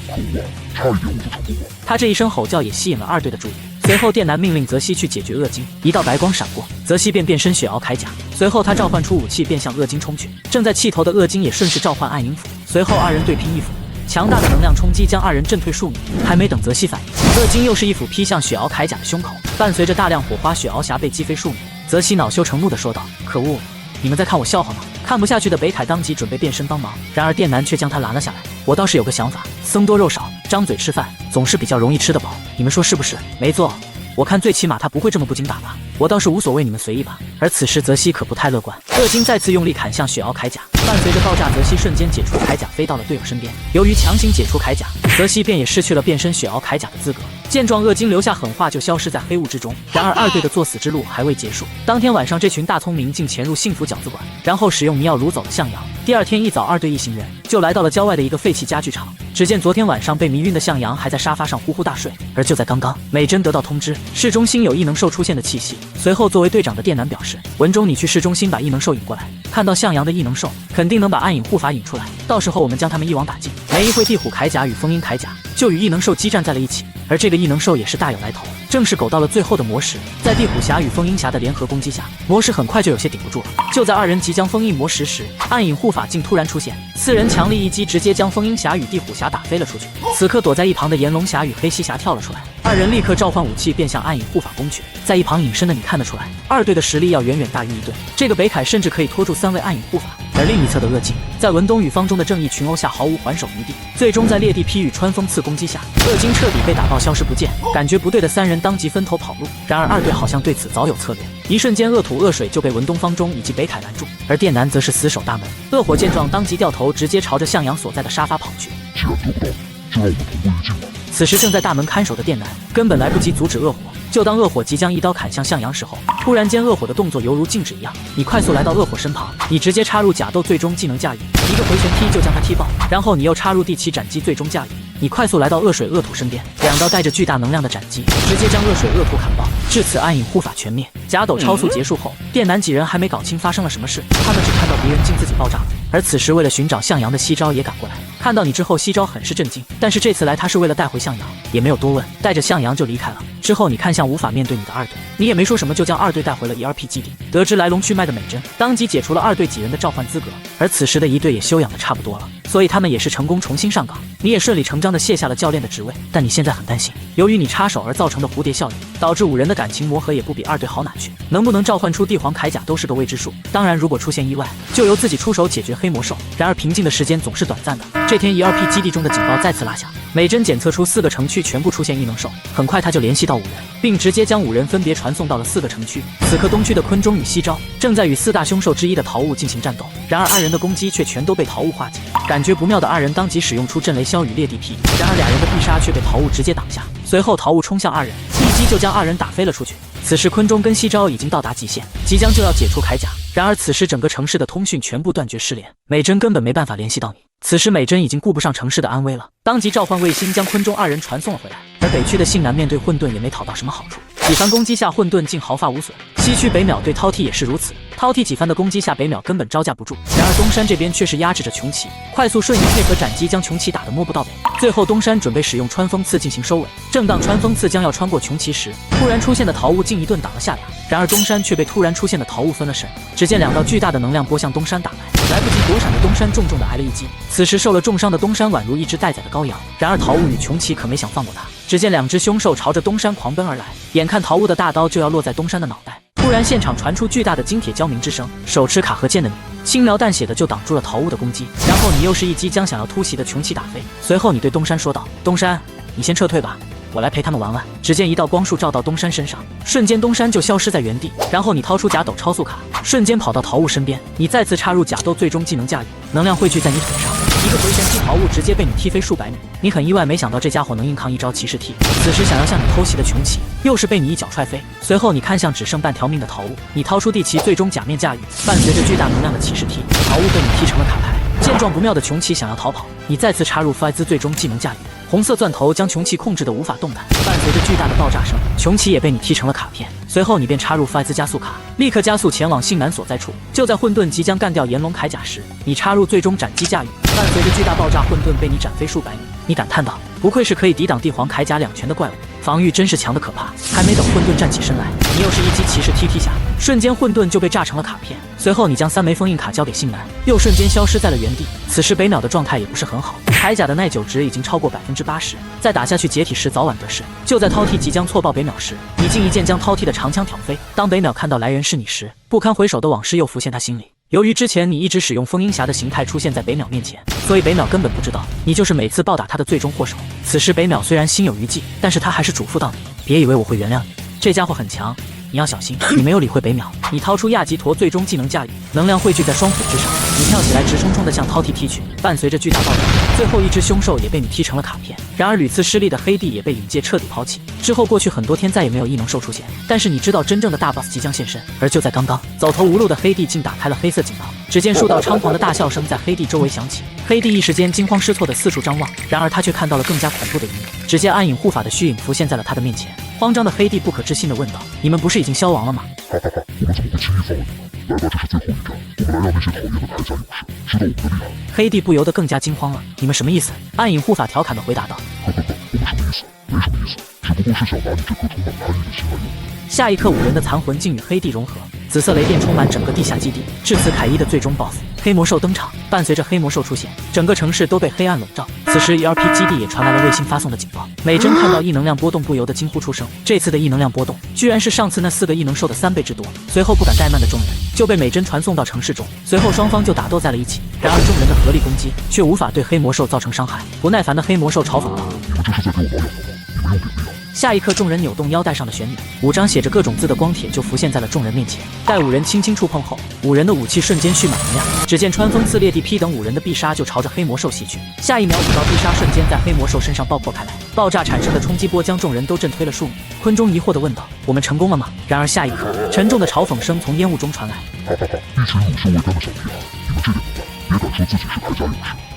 差一点我就成功了。他这一声吼叫也吸引了二队的注意。随后电男命令泽西去解决恶金，一道白光闪过，泽西便变身血鳌铠甲。随后他召唤出武器便向恶金冲去，正在气头的恶金也顺势召唤暗影斧。随后二人对拼一斧，强大的能量冲击将二人震退数米。还没等泽西反应，恶金又是一斧劈向血鳌铠甲的胸口，伴随着大量火花，血鳌匣被击飞数米。泽西恼羞成怒地说道：“可恶！你们在看我笑话吗？”看不下去的北凯当即准备变身帮忙，然而电男却将他拦了下来。我倒是有个想法，僧多肉少，张嘴吃饭总是比较容易吃得饱，你们说是不是？没错，我看最起码他不会这么不经打吧。我倒是无所谓，你们随意吧。而此时泽西可不太乐观，恶金再次用力砍向血鳌铠甲，伴随着爆炸，泽西瞬间解除铠甲飞到了队友身边。由于强行解除铠甲，泽西便也失去了变身血鳌铠甲的资格。见状，恶金留下狠话就消失在黑雾之中。然而二队的作死之路还未结束。当天晚上，这群大聪明竟潜入幸福饺子馆，然后使用迷药掳走了向阳。第二天一早，二队一行人就来到了郊外的一个废弃家具厂。只见昨天晚上被迷晕的向阳还在沙发上呼呼大睡。而就在刚刚，美珍得到通知，市中心有异能兽出现的气息。随后作为队长的电男表示，文中你去市中心把异能兽引过来，看到向阳的异能兽肯定能把暗影护法引出来，到时候我们将他们一网打尽。没一会，地虎铠甲与风鹰铠甲就与异能兽激战在了一起。而这个异能兽也是大有来头，正是狗到了最后的魔石。在地虎侠与风鹰侠的联合攻击下，魔石很快就有些顶不住了。就在二人即将封印魔石时，暗影护法竟突然出现，4人强力一击直接将风鹰侠与地虎侠打飞了出去。此刻躲在一旁的炎龙侠与黑西侠跳了出来，二人立刻召唤武器便向暗影护法攻去。在一旁隐身的你看得出来，二队的实力要远远大于一队。这个北凯甚至可以拖住3位暗影护法。而另一侧的恶金在文东与方中的正义群殴下毫无还手余地，最终在裂地劈与穿风刺攻击下，恶金彻底被打到消失不见。感觉不对的3人当即分头跑路。然而二队好像对此早有策略，一瞬间恶土恶水就被文东方中以及北凯拦住，而电男则是死守大门。恶火见状当即掉头直接朝着向阳所在的沙发跑去。既然得不到，就让我们同归于尽吧。此时正在大门看守的电男根本来不及阻止恶火，就当恶火即将一刀砍向向阳时候，突然间恶火的动作犹如静止一样，你快速来到恶火身旁，你直接插入甲斗最终技能驾驭，一个回旋踢就将他踢爆，然后你又插入第7斩击最终驾驭，你快速来到恶水恶土身边，2道带着巨大能量的斩击直接将恶水恶土砍爆。至此暗影护法全灭。甲斗超速结束后，电男几人还没搞清发生了什么事，他们只看到敌人竟自己爆炸了。而此时为了寻找向阳的西招也赶过来，看到你之后西招很是震惊，但是这次来他是为了带回向阳，也没有多问，带着向阳就离开了。之后你看向无法面对你的二队，你也没说什么就将二队带回了 ERP 基地。得知来龙去脉的美珍当即解除了二队几人的召唤资格，而此时的一队也休养的差不多了，所以他们也是成功重新上岗。你也顺理成章的卸下了教练的职位，但你现在很担心，由于你插手而造成的蝴蝶效应，导致5人的感情磨合也不比二队好哪去，能不能召唤出帝皇铠甲都是个未知数。当然如果出现意外，就由自己出手解决黑魔兽。然而平静的时间总是短暂的，这天 ERP 基地中的警报再次拉响，美珍检测出4个城区全部出现异能兽，很快他就联系到5人，并直接将5人分别传送到了4个城区。此刻东区的昆中与西招正在与4大凶兽之一的桃物进行战斗，然而二人的攻击却全都被桃物化解。感觉不妙的二人当即使用出震雷箫与裂地劈，然而2人的必杀却被桃物直接挡下。随后桃物冲向二人，一击就将二人打飞了出去。此时昆中跟西招已经到达极限，即将就要解除铠甲，然而此时整个城市的通讯全部断绝失联，美珍根本没办法联系到你。此时美珍已经顾不上城市的安危了，当即召唤卫星将昆中二人传送了回来。而北区的信男面对混沌也没讨到什么好处，几番攻击下，混沌竟毫发无损。西区北淼对饕餮也是如此，饕餮几番的攻击下，北淼根本招架不住。然而东山这边却是压制着穷奇，快速瞬移配合斩击，将穷奇打得摸不到北。最后东山准备使用穿风刺进行收尾，正当穿风刺将要穿过穷奇时，突然出现的桃物竟一顿挡了下来。然而东山却被突然出现的桃物分了神，只见2道巨大的能量波向东山打来，来不及躲闪的东山重重的挨了一击。此时受了重伤的东山宛如一只待宰的羔羊。然而桃物与穷奇可没想放过他，只见2只凶兽朝着东山狂奔而来，眼看桃物的大刀就要落在东山的脑袋。突然，现场传出巨大的金铁交鸣之声，手持卡和剑的你轻描淡写的就挡住了桃物的攻击，然后你又是一击将想要突袭的穷奇打飞。随后你对东山说道：“东山，你先撤退吧，我来陪他们玩玩。”只见一道光束照到东山身上，瞬间东山就消失在原地。然后你掏出假斗超速卡，瞬间跑到桃物身边，你再次插入假斗最终技能驾驭，能量汇聚在你腿上，一个回旋踢桃物直接被你踢飞数百米。你很意外，没想到这家伙能硬抗一招骑士踢。此时想要向你偷袭的穷奇又是被你一脚踹飞。随后你看向只剩半条命的桃物，你掏出地奇最终假面驾驭，伴随着巨大能量的骑士踢，桃物被你踢成了卡牌。见状不妙的穷奇想要逃跑，你再次插入弗莱兹最终技能驾驭，红色钻头将穷奇控制得无法动弹，伴随着巨大的爆炸声，穷奇也被你踢成了卡片。随后你便插入弗莱兹加速卡，立刻加速前往信男所在处。就在混沌即将干掉炎龙铠甲时，你插入最终斩击驾驭，伴随着巨大爆炸，混沌被你斩飞数百米。你感叹道：“不愧是可以抵挡帝皇铠甲2拳的怪物，防御真是强的可怕。”还没等混沌站起身来，你又是一击骑士踢下，瞬间混沌就被炸成了卡片。随后你将3枚封印卡交给信男，又瞬间消失在了原地。此时北淼的状态也不是很好，铠甲的耐久值已经超过80%，再打下去解体时早晚得势。就在饕餮即将挫爆北淼时，你竟一剑将饕餮的长枪挑飞。当北淼看到来人是你时，不堪回首的往事又浮现他心里。由于之前你一直使用风鹰侠的形态出现在北淼面前，所以北淼根本不知道你就是每次暴打他的最终祸首。此时北淼虽然心有余悸，但是他还是嘱咐到你：别以为我会原谅你，这家伙很强，你要小心。你没有理会北淼，你掏出亚吉陀最终技能驾驭，能量汇聚在双斧之上，你跳起来直冲冲的向饕餮踢去，伴随着巨大爆炸，最后一只凶兽也被你踢成了卡片。然而屡次失利的黑帝也被影界彻底抛弃，之后过去很多天再也没有异能兽出现。但是你知道真正的大 boss 即将现身，而就在刚刚，走投无路的黑帝竟打开了黑色锦囊，只见数道猖狂的大笑声在黑帝周围响起，黑帝一时间惊慌失措的四处张望，然而他却看到了更加恐怖的一幕，只见暗影护法的虚影浮现在了他的面前。慌张的黑帝不可置信地问道：“你们不是已经消亡了吗？”哈哈哈，我们怎么会轻易放了你？来吧，这是最后一战，我们来让那些讨厌的铠甲勇士知道我们的厉害。黑帝不由得更加惊慌了：“你们什么意思？”暗影护法调侃地回答道：“呵呵呵，我们什么意思？没什么意思，只不过是想拿你这颗充满贪欲的心来用。”下一刻，5人的残魂竟与黑帝融合，紫色雷电充满整个地下基地。至此，凯伊的最终 BOSS 黑魔兽登场，伴随着黑魔兽出现，整个城市都被黑暗笼罩。此时 ERP 基地也传来了卫星发送的警报。美珍看到异能量波动，不由得惊呼出声。这次的异能量波动，居然是上次那4个异能兽的3倍之多。随后不敢怠慢的众人就被美珍传送到城市中，随后双方就打斗在了一起。然而众人的合力攻击却无法对黑魔兽造成伤害。不耐烦的黑魔兽嘲讽道：“你们这是在给我挠痒痒吗？你们用点力啊！”下一刻，众人扭动腰带上的旋钮，5张写着各种字的光铁就浮现在了众人面前。待5人轻轻触碰后，5人的武器瞬间蓄满能量。只见穿风刺、裂地劈等5人的必杀就朝着黑魔兽袭去。下一秒，5道必杀瞬间在黑魔兽身上爆破开来，爆炸产生的冲击波将众人都震推了数米。坤中疑惑地问道：“我们成功了吗？”然而下一刻，沉重的嘲讽声从烟雾中传来：“哈哈哈，一群武士未干的小屁孩，你们这点能耐，别敢说自己是铠甲勇士，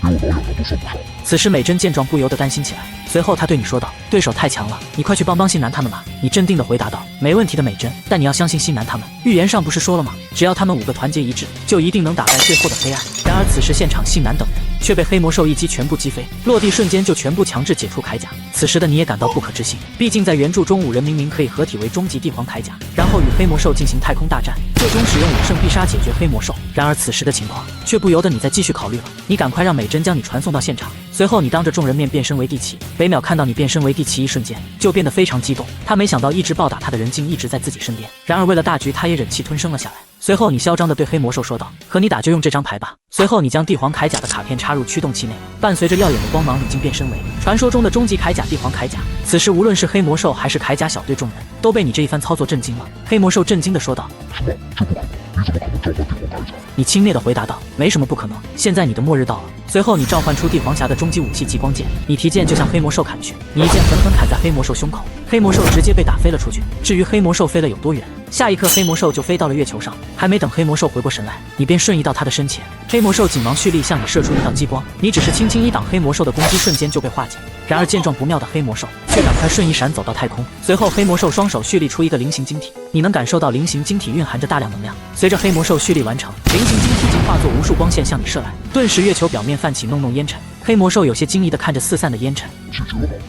给我挠痒痒都算不上。”此时美珍见状不由得担心起来，随后她对你说道：“对手太强了，你快去帮信男他们吧。”你镇定地回答道：“没问题的，美珍，但你要相信信男他们，预言上不是说了吗？只要他们5个团结一致，就一定能打败最后的黑暗。”然而此时现场信男等人却被黑魔兽一击全部击飞，落地瞬间就全部强制解除铠甲。此时的你也感到不可置信，毕竟在原著中5人明明可以合体为终极帝皇铠甲，然后与黑魔兽进行太空大战，最终使用5圣必杀解决黑魔兽。然而此时的情况却不由得你再继续考虑了，你赶快让美珍将你传送到现场。随后你当着众人面变身为地奇。北淼看到你变身为地奇一瞬间就变得非常激动，他没想到一直暴打他的人竟一直在自己身边，然而为了大局他也忍气吞声了下来。随后你嚣张地对黑魔兽说道：“和你打就用这张牌吧。”随后你将帝皇铠甲的卡片插入驱动器内，伴随着耀眼的光芒，已经变身为传说中的终极铠甲帝皇铠甲。此时无论是黑魔兽还是铠甲小队众人都被你这一番操作震惊了。黑魔兽震惊地说道：“什么？这不可能！你怎么可能召唤帝皇铠甲？”你轻蔑地回答道：“没什么不可能，现在你的末日到了。”随后你召唤出帝皇侠的终极武器极光剑，你提剑就向黑魔兽砍去，你一剑狠狠砍在黑魔兽胸口，黑魔兽直接被打飞了出去。至于黑魔兽飞了有多远，下一刻黑魔兽就飞到了月球上。还没等黑魔兽回过神来，你便瞬移到他的身前。黑魔兽紧忙蓄力向你射出一道激光，你只是轻轻一挡，黑魔兽的攻击瞬间就被化解。然而见状不妙的黑魔兽却赶快瞬移闪走到太空。随后黑魔兽双手蓄力出一个菱形晶体，你能感受到菱形晶体蕴含着大量能量。随着黑魔兽蓄力完成，菱形晶体竟化作无数光线向你射来，顿时月球表面泛起浓浓烟尘。黑魔兽有些惊异地看着四散的烟尘，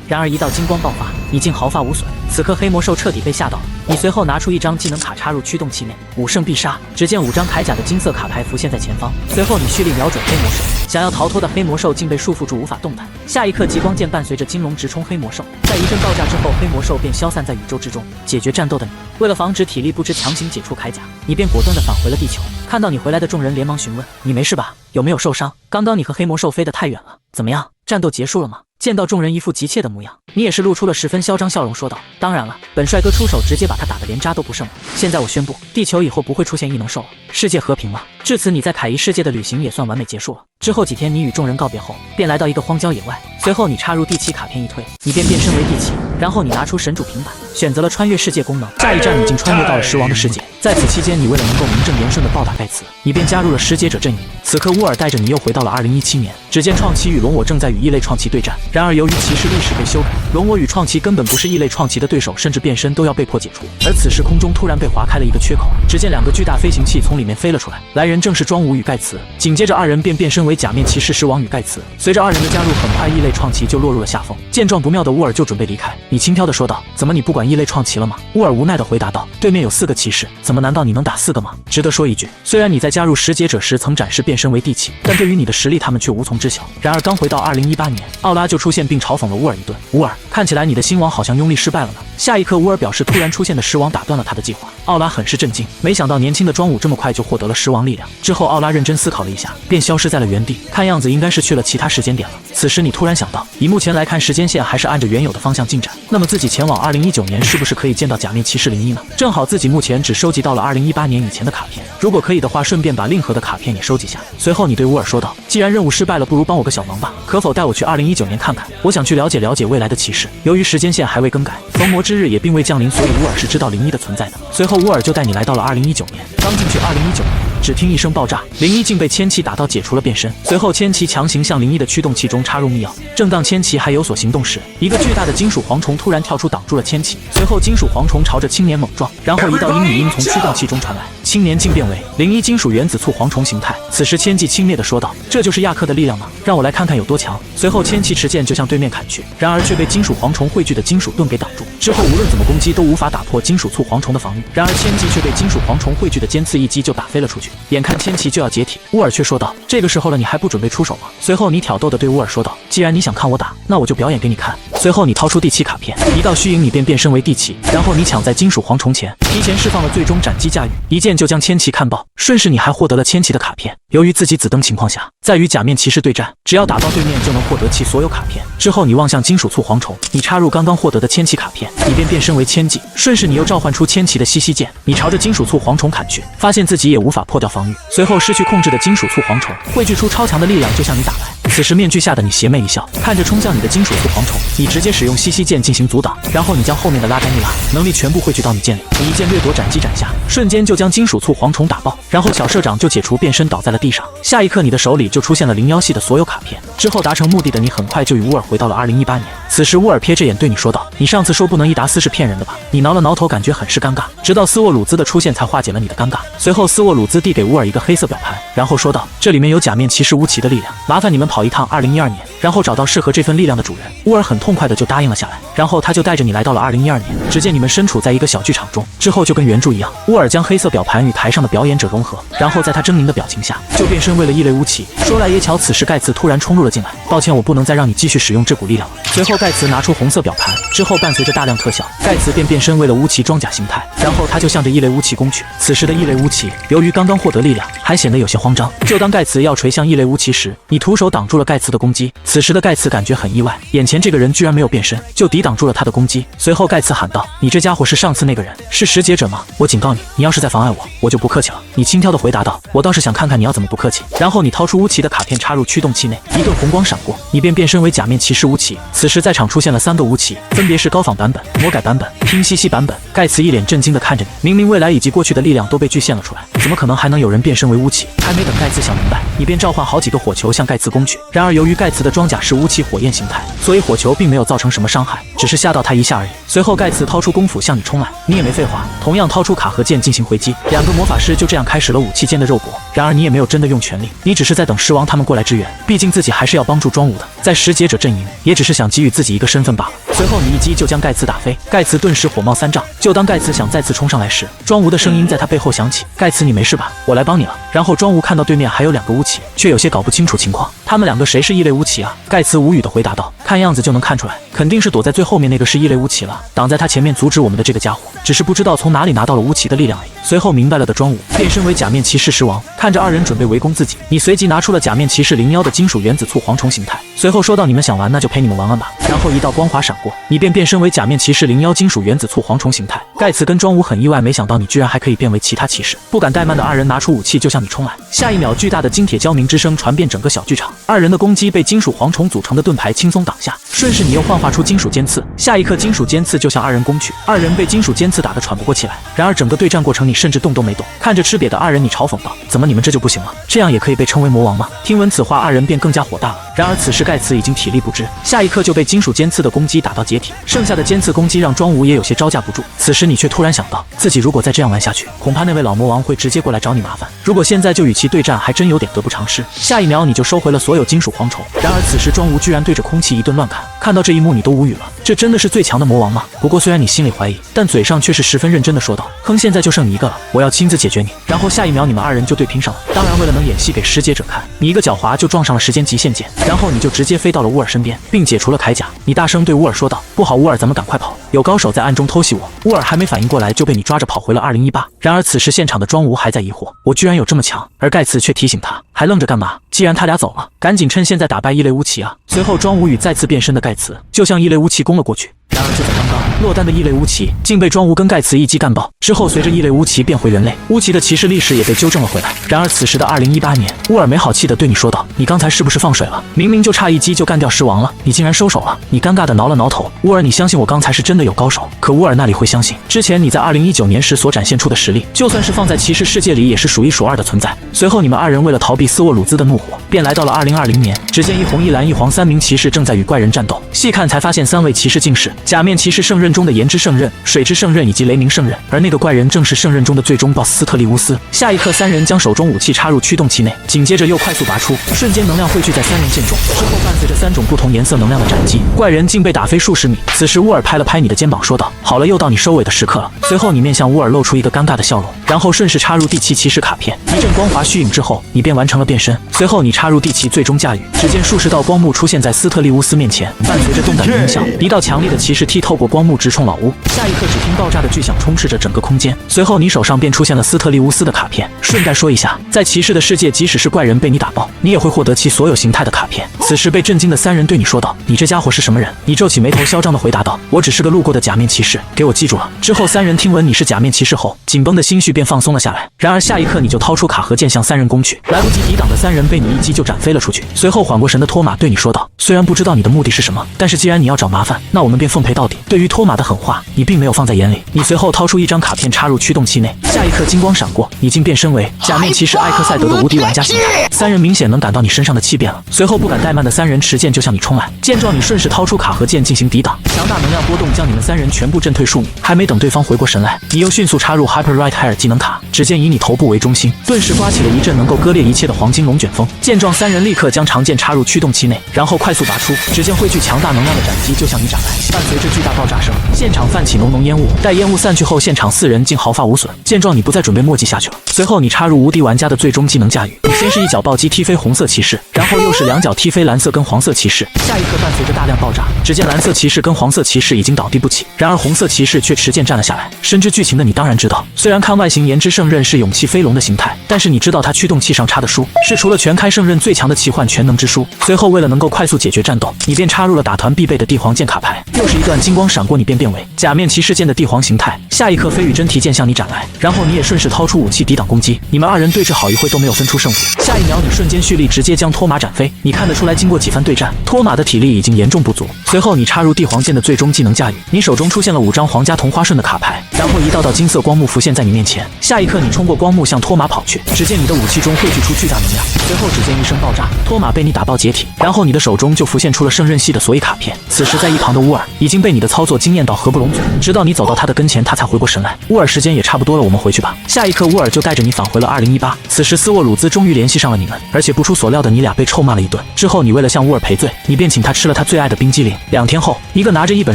然而一道金光爆发，你竟毫发无损。此刻黑魔兽彻底被吓到了，你随后拿出一张技能卡插入驱动器内，5胜必杀。只见5张铠甲的金色卡牌浮现在前方，随后你蓄力瞄准黑魔兽，想要逃脱的黑魔兽竟被束缚住无法动弹。下一刻极光剑伴随着金龙直冲黑魔兽，在一阵爆炸之后，黑魔兽便消散在宇宙之中。解决战斗的你，为了防止体力不支强行解除铠甲，你便果断地返回了地球。看到你回来的众人连忙询问你没事吧，有没有受伤？刚刚你和黑魔兽飞得太远了，怎么样？战斗结束了吗？见到众人一副急切的模样，你也是露出了十分嚣张笑容，说道：“当然了，本帅哥出手直接把他打得连渣都不剩了。现在我宣布，地球以后不会出现异能兽了，世界和平了。至此，你在凯伊世界的旅行也算完美结束了。”之后几天，你与众人告别后，便来到一个荒郊野外。随后你插入第7卡片一推，你便变身为第7。然后你拿出神主平板，选择了穿越世界功能。下一站你竟穿越到了狮王的世界。在此期间，你为了能够名正言顺地报答盖茨，你便加入了使解者阵营。此刻乌尔带着你又回到了2017年，只见创奇与龙我正在与异类创奇对战。然而由于骑士历史被修改，龙我与创奇根本不是异类创奇的对手，甚至变身都要被迫解除。而此时空中突然被划开了一个缺口，只见2个巨大飞行器从里面飞了出来，来人正是庄武与盖茨。紧接着2人便变身为假面骑士狮王与盖茨。随着2人的加入，很快异类创奇就落入了下风。见状不妙的乌尔就准备离开，你轻佻地说道：“怎么你不管异类创奇了吗？”乌尔无奈地回答道：“对面有4个骑士，怎么难道你能打4个吗？”值得说一句，虽然你在加入使解者时曾展示变身为第7，但对于你的实力他们却无从知晓。然而刚回到2018年，奥拉就出现并嘲讽了乌尔一顿。乌尔，看起来你的新王好像拥立失败了呢。下一刻乌尔表示突然出现的狮王打断了他的计划。奥拉很是震惊，没想到年轻的庄武这么快就获得了狮王力量。之后奥拉认真思考了一下，便消失在了原地，看样子应该是去了其他时间点了。此时你突然想到，以目前来看时间线还是按着原有的方向进展，那么自己前往2019年是不是可以见到假面骑士01呢？正好自己目前只收集到了2018年以前的卡片，如果可以的话顺便把令和的卡片也收集下。随后你对乌尔说道：“既然任务失败了，不如帮我个小忙吧，可否带我去2019年看看？我想去了解了解未来的骑士。”由于时间线还未更改，逢魔之日也并未降临，所以乌尔是知道01的存在的。随后乌尔就带你来到了2019年。刚进去2019年，只听一声爆炸，01竟被千奇打到解除了变身。随后千奇强行向01的驱动器中插入密钥，正当千奇还有所行动时，一个巨大的金属蝗虫突然跳出挡住了千奇。随后金属蝗虫朝着青年猛撞，然后一道英语音从驱动器中传来，青年竟变为01金属原子簇蝗虫形态。此时千奇轻蔑地说道：“这就是亚克的力量吗？让我来看看有多强。”随后千奇持剑就向对面砍去，然而却被金属蝗虫汇聚的金属盾给挡住。之后无论怎么攻击都无法打破金属簇蝗虫的防御，然而千奇却被金属蝗虫汇聚的尖刺一击就打飞了出去。眼看千奇就要解体，乌尔却说道：“这个时候了，你还不准备出手吗？”随后你挑逗地对乌尔说道：“既然你想看我打，那我就表演给你看。”随后你掏出第7卡片，一道虚影，你便变身为第7，然后你抢在金属蝗虫前，提前释放了最终斩击驾驭，一剑就将千奇看爆。顺势你还获得了千奇的卡片。由于自己子登情况下，在与假面骑士对战，只要打到对面就能获得其所有卡片。之后你望向金属簇蝗虫，你插入刚刚获得的千奇卡片，你便变身为千骑。顺势你又召唤出千奇的西西剑，你朝着金属簇蝗虫砍去，发现自己也无法破掉防御。随后失去控制的金属簇蝗虫汇聚出超强的力量，就向你打来。此时面具下的你邪魅一笑，看着冲向你的金属簇蝗虫，你直接使用西西剑进行阻挡，然后你将后面的拉甘尼拉能力全部汇聚到你剑里，你一剑掠夺斩击斩下，瞬间就将金属簇蝗虫打爆，然后小社长就解除变身倒在了地上。下一刻你的手里就出现了01系的所有卡片。之后达成目的的你很快就与乌尔回到了2018年。此时乌尔瞥着眼对你说道：“你上次说不能一打4是骗人的吧？”你挠了挠头，感觉很是尴尬，直到斯沃鲁兹的出现才化解了你的尴尬。随后斯沃鲁兹递给乌尔一个黑色表盘，然后说道：“这里面有假面骑士乌奇的力量，麻烦你们跑一趟2012年，然后找到适合这份力量的主人。”乌尔很痛快的就答应了下来，然后他就带着你来到了2012年。只见你们身处在一个小剧场中，之后就跟原著一样，乌尔将黑色表盘与台上的表演者融合，然后在他狰狞的表情下就变身为了异类乌奇。说来也巧，此时盖茨突然冲入了进来，抱歉，我不能再让你继续使用这股力量了。随后盖茨拿出红色表盘，之后伴随着大量特效，盖茨便变身为了乌奇装甲形态，然后他就向着异类乌奇攻去。此时的异类乌奇由于刚刚获得力量，还显得有些慌张。就当盖茨要锤向异类乌奇时，你徒手挡住了盖茨的攻击。此时的盖茨感觉很意外，眼前这个人居然没有变身，就抵挡住了他的攻击。随后盖茨喊道：“你这家伙是上次那个人，是使解者吗？我警告你，你要是再妨碍我，我就不客气了。”你轻佻地回答道：“我倒是想看看你要怎么不客气。”然后你掏出乌奇的卡片插入驱动器内，一个阵红光闪过，你便变身为假面骑士乌奇。此时在场出现了3个乌奇，分别是高仿版本、魔改版本、拼西西版本。盖茨一脸震惊地看着你，明明未来以及过去的力量都被具现了出来，怎么可能还能有人变身为乌奇？还没等盖茨想明白，你便召唤好几个火球向盖茨攻去。然而由于盖茨的装甲是乌奇火焰形态，所以火球并没有造成什么伤害，只是吓到他一下而已。随后盖茨掏出弓斧向你冲来，你也没废话，同样掏出卡和剑进行回击。2个魔法师就这样开始了武器间的肉搏。然而你也没有真的用全力，你只是在等狮王他们过来支援，毕竟自己还是要帮助庄武的。在食劫者阵营，也只是想给予自己一个身份罢了。随后你一击就将盖茨打飞，盖茨顿时火冒三丈。就当盖茨想再次冲上来时，庄武的声音在他背后响起：“盖茨，你没事吧？我来帮你了。”然后庄武看到对面还有2个乌奇，却有些搞不清楚情况。他们2个谁是异类乌奇啊？盖茨无语地回答道：“看样子就能看出来，肯定是躲在最后面那个是异类乌奇了。挡在他前面阻止我们的这个家伙，只是不知道从哪里拿到了乌奇的力量而已。”随后明白了的庄武变身为假面骑士狮王，看着2人准备围攻自己，你随即拿出了假面骑士01的金属原子簇蝗虫形态，随后说道：“你们想玩那就陪你们玩玩吧。”然后一道光华闪过，你便变身为假面骑士01金属原子簇蝗虫形态。盖茨跟庄武很意外，没想到你居然还可以变为其他骑士。不敢怠慢的2人拿出武器就向你冲来，下一秒巨大的金铁交鸣之声传遍整个小剧场，2人的攻击被金属蝗虫组成的盾牌轻松挡下，顺势你又幻化出金属尖刺，下一刻金属尖刺就向2人攻去，2人被金属尖刺打得喘不过气来。然而整个对战过程你甚至动都没动，看着吃瘪的2人你嘲讽道：“怎么你们这就不行了？这样也可以被称为魔王吗？”听闻此话，2人便更加火大了。然而此时盖茨已经体力不支，下一刻就被金属尖刺的攻击打到解体，剩下的尖刺攻击让庄武也有些招架不住。此时你却突然想到，自己如果再这样玩下去，恐怕那位老魔王会直接过来找你麻烦。如果现在就与其对战，还真有点得不偿失。下一秒你就收回了所有金属蝗虫。然而此时庄武居然对着空气一顿乱砍，看到这一幕你都无语了。这真的是最强的魔王吗？不过虽然你心里怀疑，但嘴上却是十分认真的说道：“哼，现在就剩你一个了，我要亲自解决你。”然后下一秒你们2人就对拼上了。当然为了能演戏给食劫者看，你一个狡猾就撞上了时间极限键，然后你就直接飞到了乌尔身边，并解除了铠甲。你大声对乌尔说道：“不好，乌尔，咱们赶快跑，有高手在暗中偷袭我。”乌尔还没反应过来就被你抓着跑回了2018。然而此时现场的庄武还在疑惑，我居然有这么强，而盖茨却提醒他，还愣着干嘛？既然他俩走了，赶紧趁现在打败异类乌奇啊！随后庄武与再次变身的盖茨就向异类乌奇攻了过去。然而就在刚刚，落单的异类乌奇竟被庄武跟盖茨一击干爆。之后随着异类乌奇变回人类，乌奇的骑士历史也被纠正了回来。然而此时的2018年，乌尔没好气地对你说道：“你刚才是不是放水了？明明就差一击就干掉狮王了，你竟然收手了。”你尴尬地挠了挠头。乌尔，你相信我刚才是真的有高手？可乌尔那里会相信之前你在2019年时所展现出的实力，就算是放在骑士世界里也是数一数二的存在。随后你们2人为了逃避斯沃鲁兹的怒火，便来到了2020年。只见一红一蓝一黄3名骑士正在与怪人战斗，细看才发现3位骑士竟是假面骑士圣刃中的炎之圣刃、水之圣刃以及雷鸣圣刃，而那个怪人正是圣刃中的最终 BOSS 斯特利乌斯。下一刻3人将手中武器插入驱动器内，紧接着又快速拔出，瞬间能量汇聚在3人剑中，之后伴随着3种不同颜色能量的斩击，怪人竟被打飞数十米。此时乌尔拍了拍你的肩膀说道：“好了，又到你收尾的时刻了。”随后你面向乌尔露出一个尴尬的笑容，然后顺势插入第7骑士卡片，一阵光华虚影之后，你便完成了变身。随后你插入第7最终驾驭，只见数十道光幕出现在斯特利乌斯面前，伴随着动感的音效，一道强烈的骑士踢透过光幕直冲老屋。下一刻只听爆炸的巨响充斥着整个空间，随后你手上便出现了斯特利乌斯的卡片。顺带说一下，在骑士的世界，即使是怪人被你打爆，你也会获得其所有形态的卡片。此时被震惊的3人对你说道：“你这家伙是什么人？”你皱起眉头，嚣张地回答道：“我只是个路过的假面骑士，给我记住了。”之后3人听闻你是假面骑士后，紧绷的心绪便放松了下来。然而下一刻你就掏出卡和剑向3人攻去，来不及抵挡的3人被你一击就斩飞了出去。随后缓过神的托马对你说道：“虽然不知道你的目的是什么，但是既然你要找麻烦，那我们便奉陪到底。”对于托马的狠话，你并没有放在眼里。你随后掏出一张卡片插入驱动器内，下一刻金光闪过，你竟变身为假面骑士艾克赛德的无敌玩家形态。3人明显能感到你身上的气变了，随后不敢怠慢的3人持剑就向你冲来。见状，你顺势掏出卡和剑进行抵挡，强大能量波动将你们3人全部震退数米。还没等对方回过神来，你又迅速插入 Hyper Right Hair 技能塔，只见以你头部为中心，顿时刮起了一阵能够割裂一切的黄金龙卷风。见状，3人立刻将长剑插入驱动器内，然后快速拔出，只见汇聚强大能量的斩击就向你斩来，伴随着巨大爆炸声，现场泛起浓浓烟雾。待烟雾散去后，现场4人竟毫发无损。见状，你不再准备墨迹下去了。随后你插入无敌玩家的最终技能驾驭，你先是一脚暴击踢飞红色骑士，然后又是2脚踢飞蓝色跟黄色骑士。下一刻伴随着大量爆炸，只见蓝色骑士跟黄色骑士已经倒地不起，然而红色骑士却持剑站了下来。深知剧情的你当然知道，虽然看外形炎之圣刃是勇气飞龙的形态，但是你知道它驱动器上插的书是除了全开圣刃最强的奇幻全能之书。随后为了能够快速解决战斗，你便插入了打团必备的帝皇剑卡牌，又是一段金光闪过，你便变为假面骑士剑的帝皇形态。下一刻，飞羽真提剑向你斩来，然后你也顺势掏出武器抵挡攻击。你们二人对峙好一会都没有分出胜负。下一秒，你瞬间蓄力，直接将托马斩飞。你看得出来，经过几番对战，托马的体力已经严重不足。随后，你插入帝皇剑的最终技能驾驭，你手中出现了5张皇家同花顺的卡牌，然后一道道金色光幕浮现在你面前。下一刻，你冲过光幕向托马跑去，只见你的武器中汇聚出巨大能量，随后只见一声爆炸，托马被你打爆解体，然后你的手中就浮现出了圣刃系的所以卡片。此时在一旁的乌尔已经被你的操作惊艳到合不拢嘴，直到你走到他的跟前，他才回过神来。乌尔，时间也差不多了，我们回去吧。下一刻，乌尔就带着你返回了2018。此时斯沃鲁兹终于联系上了你们，而且不出所料的，你俩被臭骂了一顿。之后你为了向乌尔赔罪，你便请他吃了他最爱的冰激凌。2天后，一个拿着一本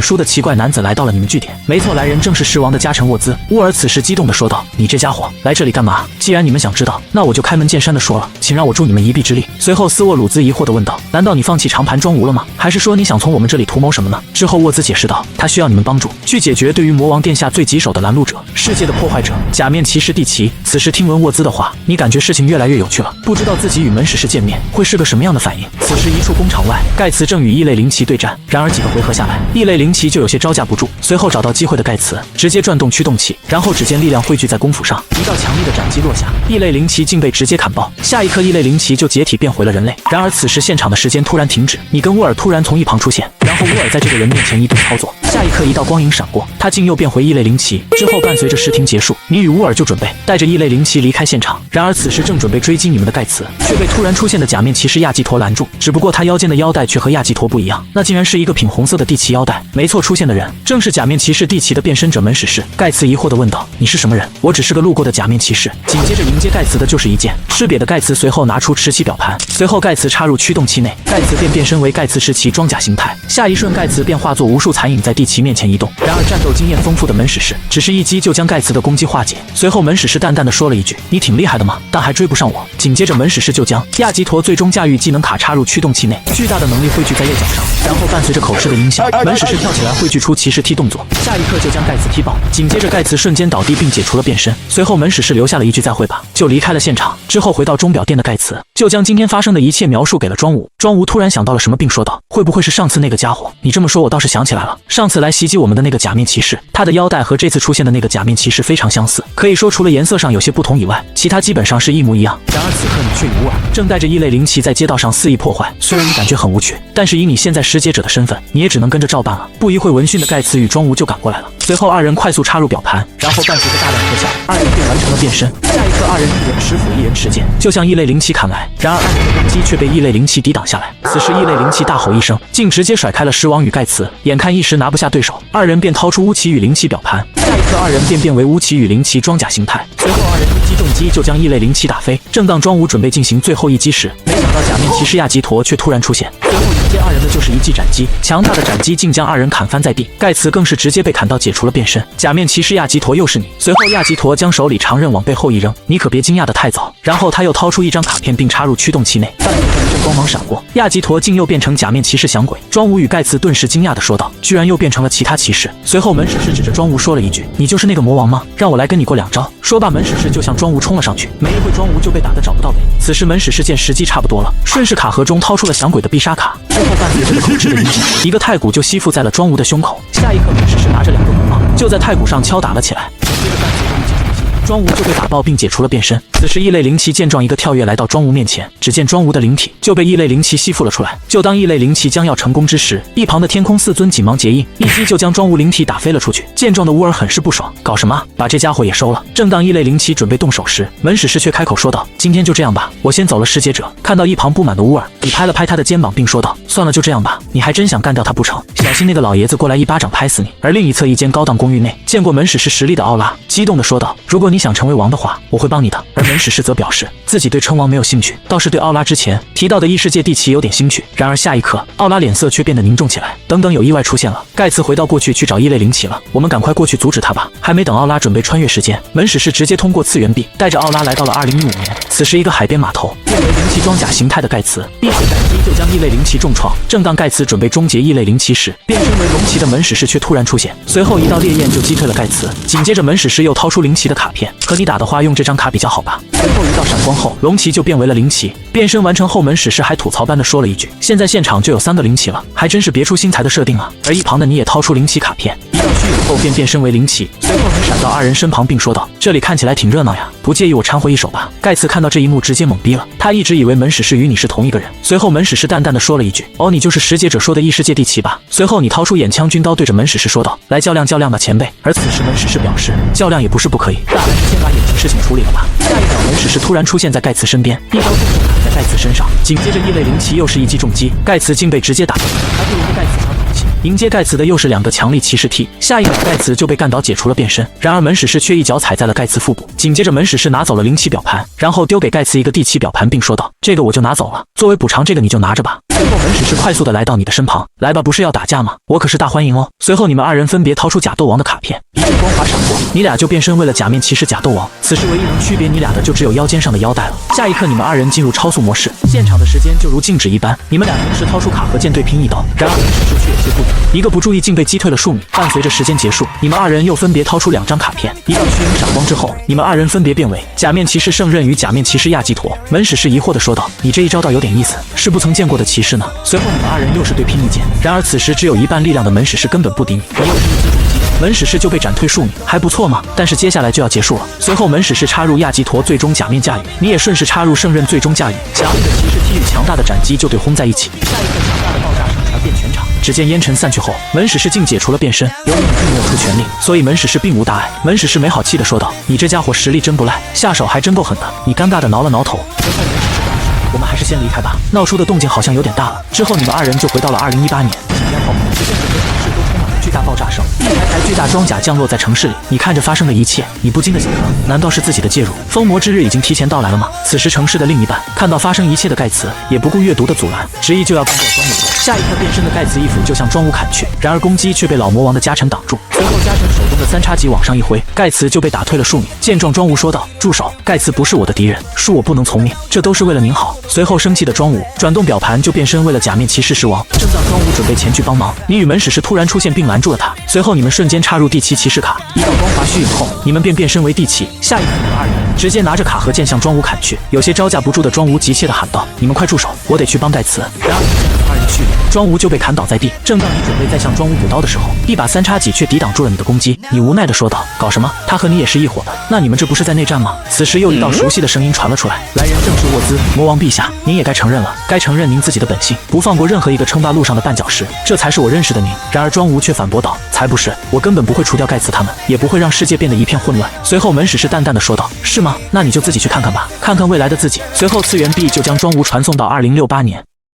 书的奇怪男子来到了你们据点。没错，来人正是狮王的加成沃兹。乌尔此时激动地说道：“你这家伙来这里干嘛？既然你们想知道，那我就开门见山地说了，请让我助你们一臂之力。”随后斯沃鲁兹疑惑地问道：“难道你放弃长盘庄无了吗？还是说你想从我们这里图谋什么呢？”之后沃兹解释道：“他需要你们帮助，去解决对于魔王殿下最棘手的拦路者，世界的破坏者假面骑士蒂奇。”此时听闻沃兹的话，你感觉事情越来越有趣了，不知道自己与门使士见面会是个什么样的反应。此时一处工厂外，盖茨正与异类灵骑对战，然而几个回合下来，异类灵骑就有些招架不住。随后找到机会的盖茨直接转动驱动器，然后只见力量汇聚在弓斧上，一道强力的斩击落下，异类灵骑竟被直接砍爆。下一刻，异类灵骑就解体变回了人类。然而此时现场的时间突然停止，你跟沃尔突然从一旁出现，然后沃尔在这个人面前一顿操作。下一刻，一道光影闪过，他竟又变回异类灵骑。之后伴随着时停结束，你与乌尔就准备带着异类灵骑离开现场。然而此时正准备追击你们的盖茨，却被突然出现的假面骑士亚基陀拦住。只不过他腰间的腰带却和亚基陀不一样，那竟然是一个品红色的地奇腰带。没错，出现的人正是假面骑士地奇的变身者门使士。盖茨疑惑地问道：“你是什么人？”“我只是个路过的假面骑士。”紧接着迎接盖茨的就是一剑。吃瘪的盖茨随后拿出持旗表盘，随后盖茨插入驱动器内，盖茨便变身为盖茨持旗装甲形态。下一瞬，盖茨便化作无数残影在地奇面前移动。然而战斗经验丰富的门使士只是一击就将盖茨的攻击化解。随后门使士淡淡的说了一句：“你挺厉害的嘛，但还追不上我。”紧接着门使士就将亚基陀最终驾驭技能卡插入驱动器内，巨大的能力汇聚在右脚上，然后伴随着口吃的音效，门使士跳起来汇聚出骑士踢动作，下一刻就将盖茨踢爆。紧接着盖茨瞬间倒地并解除了变身，随后门使士留下了一句再会吧，就离开了现场。之后回到钟表店的盖茨就将今天发生的一切描述给了庄武。庄武突然想到了什么，并说道：“会不会是上次那个家伙？你这么说，我倒是想起来了，上次来袭击我们的那个假面骑士，他的腰带和这次出现的那个假面骑士非常相似，可以说除了颜色上有些不同以外，其他基本上是一模一样。”然而此刻你却与乌尔正带着异类灵骑在街道上肆意破坏，虽然你感觉很无趣，但是以你现在失阶者的身份，你也只能跟着照办了。不一会，闻讯的盖茨与庄武就赶过来了，随后二人快速插入表盘，然后伴随着大量特效，二人便完成了变身。下一刻，二人一人持斧，一人持剑，就向异类灵骑砍来。然而二人的攻击却被异类灵骑抵挡下来。此时异类灵骑大吼一声，竟直接甩开了狮王与盖茨，眼看一时拿不下对手，二人便掏出乌奇与灵骑表盘。下一刻，二人便变为乌奇与灵骑装甲形态。随后二人一击重击就将异类灵骑打飞。正当庄武准备进行最后一击时，没想到假面骑士亚基陀却突然出现，随后迎接二人的就是一记斩击，强大的斩击竟将二人砍翻在地。盖茨更是直接被砍到解除了变身。假面骑士亚基陀，又是你！随后亚基陀将手里长刃往背后一扔，你可别惊讶的太早。然后他又掏出一张卡片并插入驱动器内，伴随着一阵光芒闪过，亚基陀竟又变成假面骑士响鬼。庄武与盖茨顿时惊讶的说道：“居然又变成了其他骑士。”随后门使士指着庄武说了一句：“你就是那个魔王吗？让我来跟你过2招。”说罢，门使士就向庄武冲了上去。没一会，庄武就被打得找不到北。此时门使士见时机差不多了，顺势卡盒中掏出了响鬼的必杀卡，之后伴随着口吃的音效，一个太鼓就吸附在了庄武的胸口。下一刻，门使士拿着2个木棒就在太鼓上敲打了起来。接着伴随着一击重击，庄武就被打爆并解除了变身。此时异类灵骑见状一个跳跃来到庄武面前，只见庄武的灵体就被异类灵骑吸附了出来。就当异类灵骑将要成功之时，一旁的天空四尊紧忙结印，一击就将庄武灵体打飞了出去。见状的乌尔很是不爽，搞什么？把这家伙也收了。正当异类灵骑准备动手时，门使士却开口说道：“今天就这样吧，我先走了。”失阶者看到一旁不满的乌尔，你拍了拍他的肩膀并说道：“算了，就这样吧，你还真想干掉他不成？小心那个老爷子过来一巴掌拍死你。”而另一侧一间高档公寓内，见过门使士实力的奥拉激动地说道：“如果你想成为王的话，我会帮你的。”而门使士则表示自己对称王没有兴趣，倒是对奥拉之前提到的异世界地奇有点兴趣。然而下一刻，奥拉脸色却变得凝重起来。等等，有意外出现了！盖茨回到过去去找异类灵骑了，我们赶快过去阻止他吧。还没等奥拉准备穿越时间，门使士直接通过次元壁带着奥拉来到了2015年。此时一个海边码头，变为灵骑装甲形态的盖茨一起斩击就将异类灵骑重创。正当盖茨准备终结异类灵骑时，变身为龙骑的门使士却突然出现，随后一道烈焰就击退了盖茨。紧接着门使士又掏出灵骑的卡片，和你打的话用这张卡比较好吧。随后一道闪光后，龙骑就变为了灵骑。变身完成后，门使士还吐槽般的说了一句：“现在现场就有3个灵骑了，还真是别出心裁。”才的设定啊。而一旁的你也掏出灵奇卡片，一道虚影后便变身为灵奇，随后你闪到二人身旁，并说道：“这里看起来挺热闹呀，不介意我掺和一手吧？”盖茨看到这一幕直接懵逼了，他一直以为门使士与你是同一个人。随后门使士淡淡的说了一句：“哦，你就是使解者说的异世界地奇吧？”随后你掏出眼枪军刀对着门使士说道：“来较量较量吧，前辈。”而此时门使士表示较量也不是不可以，大还是先把眼前事情处理了吧。下一秒门使士突然出现在盖茨身边，一刀重重砍在盖茨身上，紧接着异类灵奇又是一记重击，盖茨竟被直接打中，还不如盖茨长口气。迎接盖茨的又是2个强力骑士踢，下一秒盖茨就被干倒解除了变身，然而门使士却一脚踩在了盖茨腹部，紧接着门使士拿走了灵奇表盘，然后丢给盖茨一个地奇表盘，并说道：“这个我就拿走了，作为补偿，这个你就拿着吧。”随后门使士快速的来到你的身旁，来吧，不是要打架吗？我可是大欢迎哦。随后你们2人分别掏出假斗王的卡片，一阵光华闪过，你俩就变身为了假面骑士假斗王。此时唯一能区别你俩的就只有腰间上的腰带了。下一刻你们2人进入超速模式，现场的时间就如静止一般，你们俩同时掏出卡和剑对拼一刀，然而门使士却有些不敌，一个不注意竟被击退了数米。伴随着时间结束，你们2人又分别掏出2张卡片，一道虚影闪光之后，你们2人分别变为假面骑士圣刃与假面骑士亚基陀。门使士疑惑的说道：“你这一招倒有点意思，是不曾见过的骑士呢？”随后你们2人又是对拼一剑，然而此时只有一半力量的门使士根本不敌你，你又是一击重击，门使士就被斩退数米，还不错嘛。但是接下来就要结束了。随后门使士插入亚基陀最终假面驾驭，你也顺势插入圣刃最终驾驭，强力的骑士踢与强大的斩击就对轰在一起。下一刻强大的爆炸声传遍全场，只见烟尘散去后，门使士竟解除了变身。由于你并没有出全力，所以门使士并无大碍。门使士没好气的说道：“你这家伙实力真不赖，下手还真够狠的。”你尴尬的挠了挠头。随后门使士表示：“我们还是先离开吧，闹出的动静好像有点大了。”之后你们2人就回到了2018年，几天后，只见整个城市都充满了巨大爆炸声，一台巨大装甲降落在城市里。你看着发生的一切，你不禁的紧张，难道是自己的介入？疯魔之日已经提前到来了吗？此时城市的另一半看到发生一切的盖茨，也不顾阅读的阻拦，执意就要干掉庄武。下一刻变身的盖茨一斧就向庄武砍去，然而攻击却被老魔王的加成挡住。随后加成手中的3叉戟往上一挥，盖茨就被打退了数米。见状，庄武说道：“住手！盖茨不是我的敌人，恕我不能从命，这都是为了您好。”随后生气的庄武转动表盘就变身为了假面骑士狮王。正当庄武准备前去帮忙，你与门使士突然出现并拦住了他。随后你们瞬间插入地奇骑士卡，一道光华虚影后，你们便变身为地奇。下一刻你们2人直接拿着卡和剑向庄武砍去，有些招架不住的庄武急切地喊道：“你们快住手，我得去帮盖茨。”然而只见你们2人蓄力，庄武就被砍倒在地。正当你准备再向庄武补刀的时候，一把3叉戟却抵挡住了你的攻击。你无奈地说道：“搞什么？他和你也是一伙的，那你们这不是在内战吗？”此时又一道熟悉的声音传了出来：“来人正是沃兹，魔王陛下，您也该承认了，该承认您自己的本性，不放过任何一个称霸路上的绊脚石，这才是我认识的您。”然而庄武却反驳道：“才不是，我根本不会除掉盖茨他们，也不会让世界变得一片混乱。”随后门使士淡淡的说道：“是吗？那你就自己去看看吧，看看未来的自己。”随后次元壁就将庄武传送到2068年。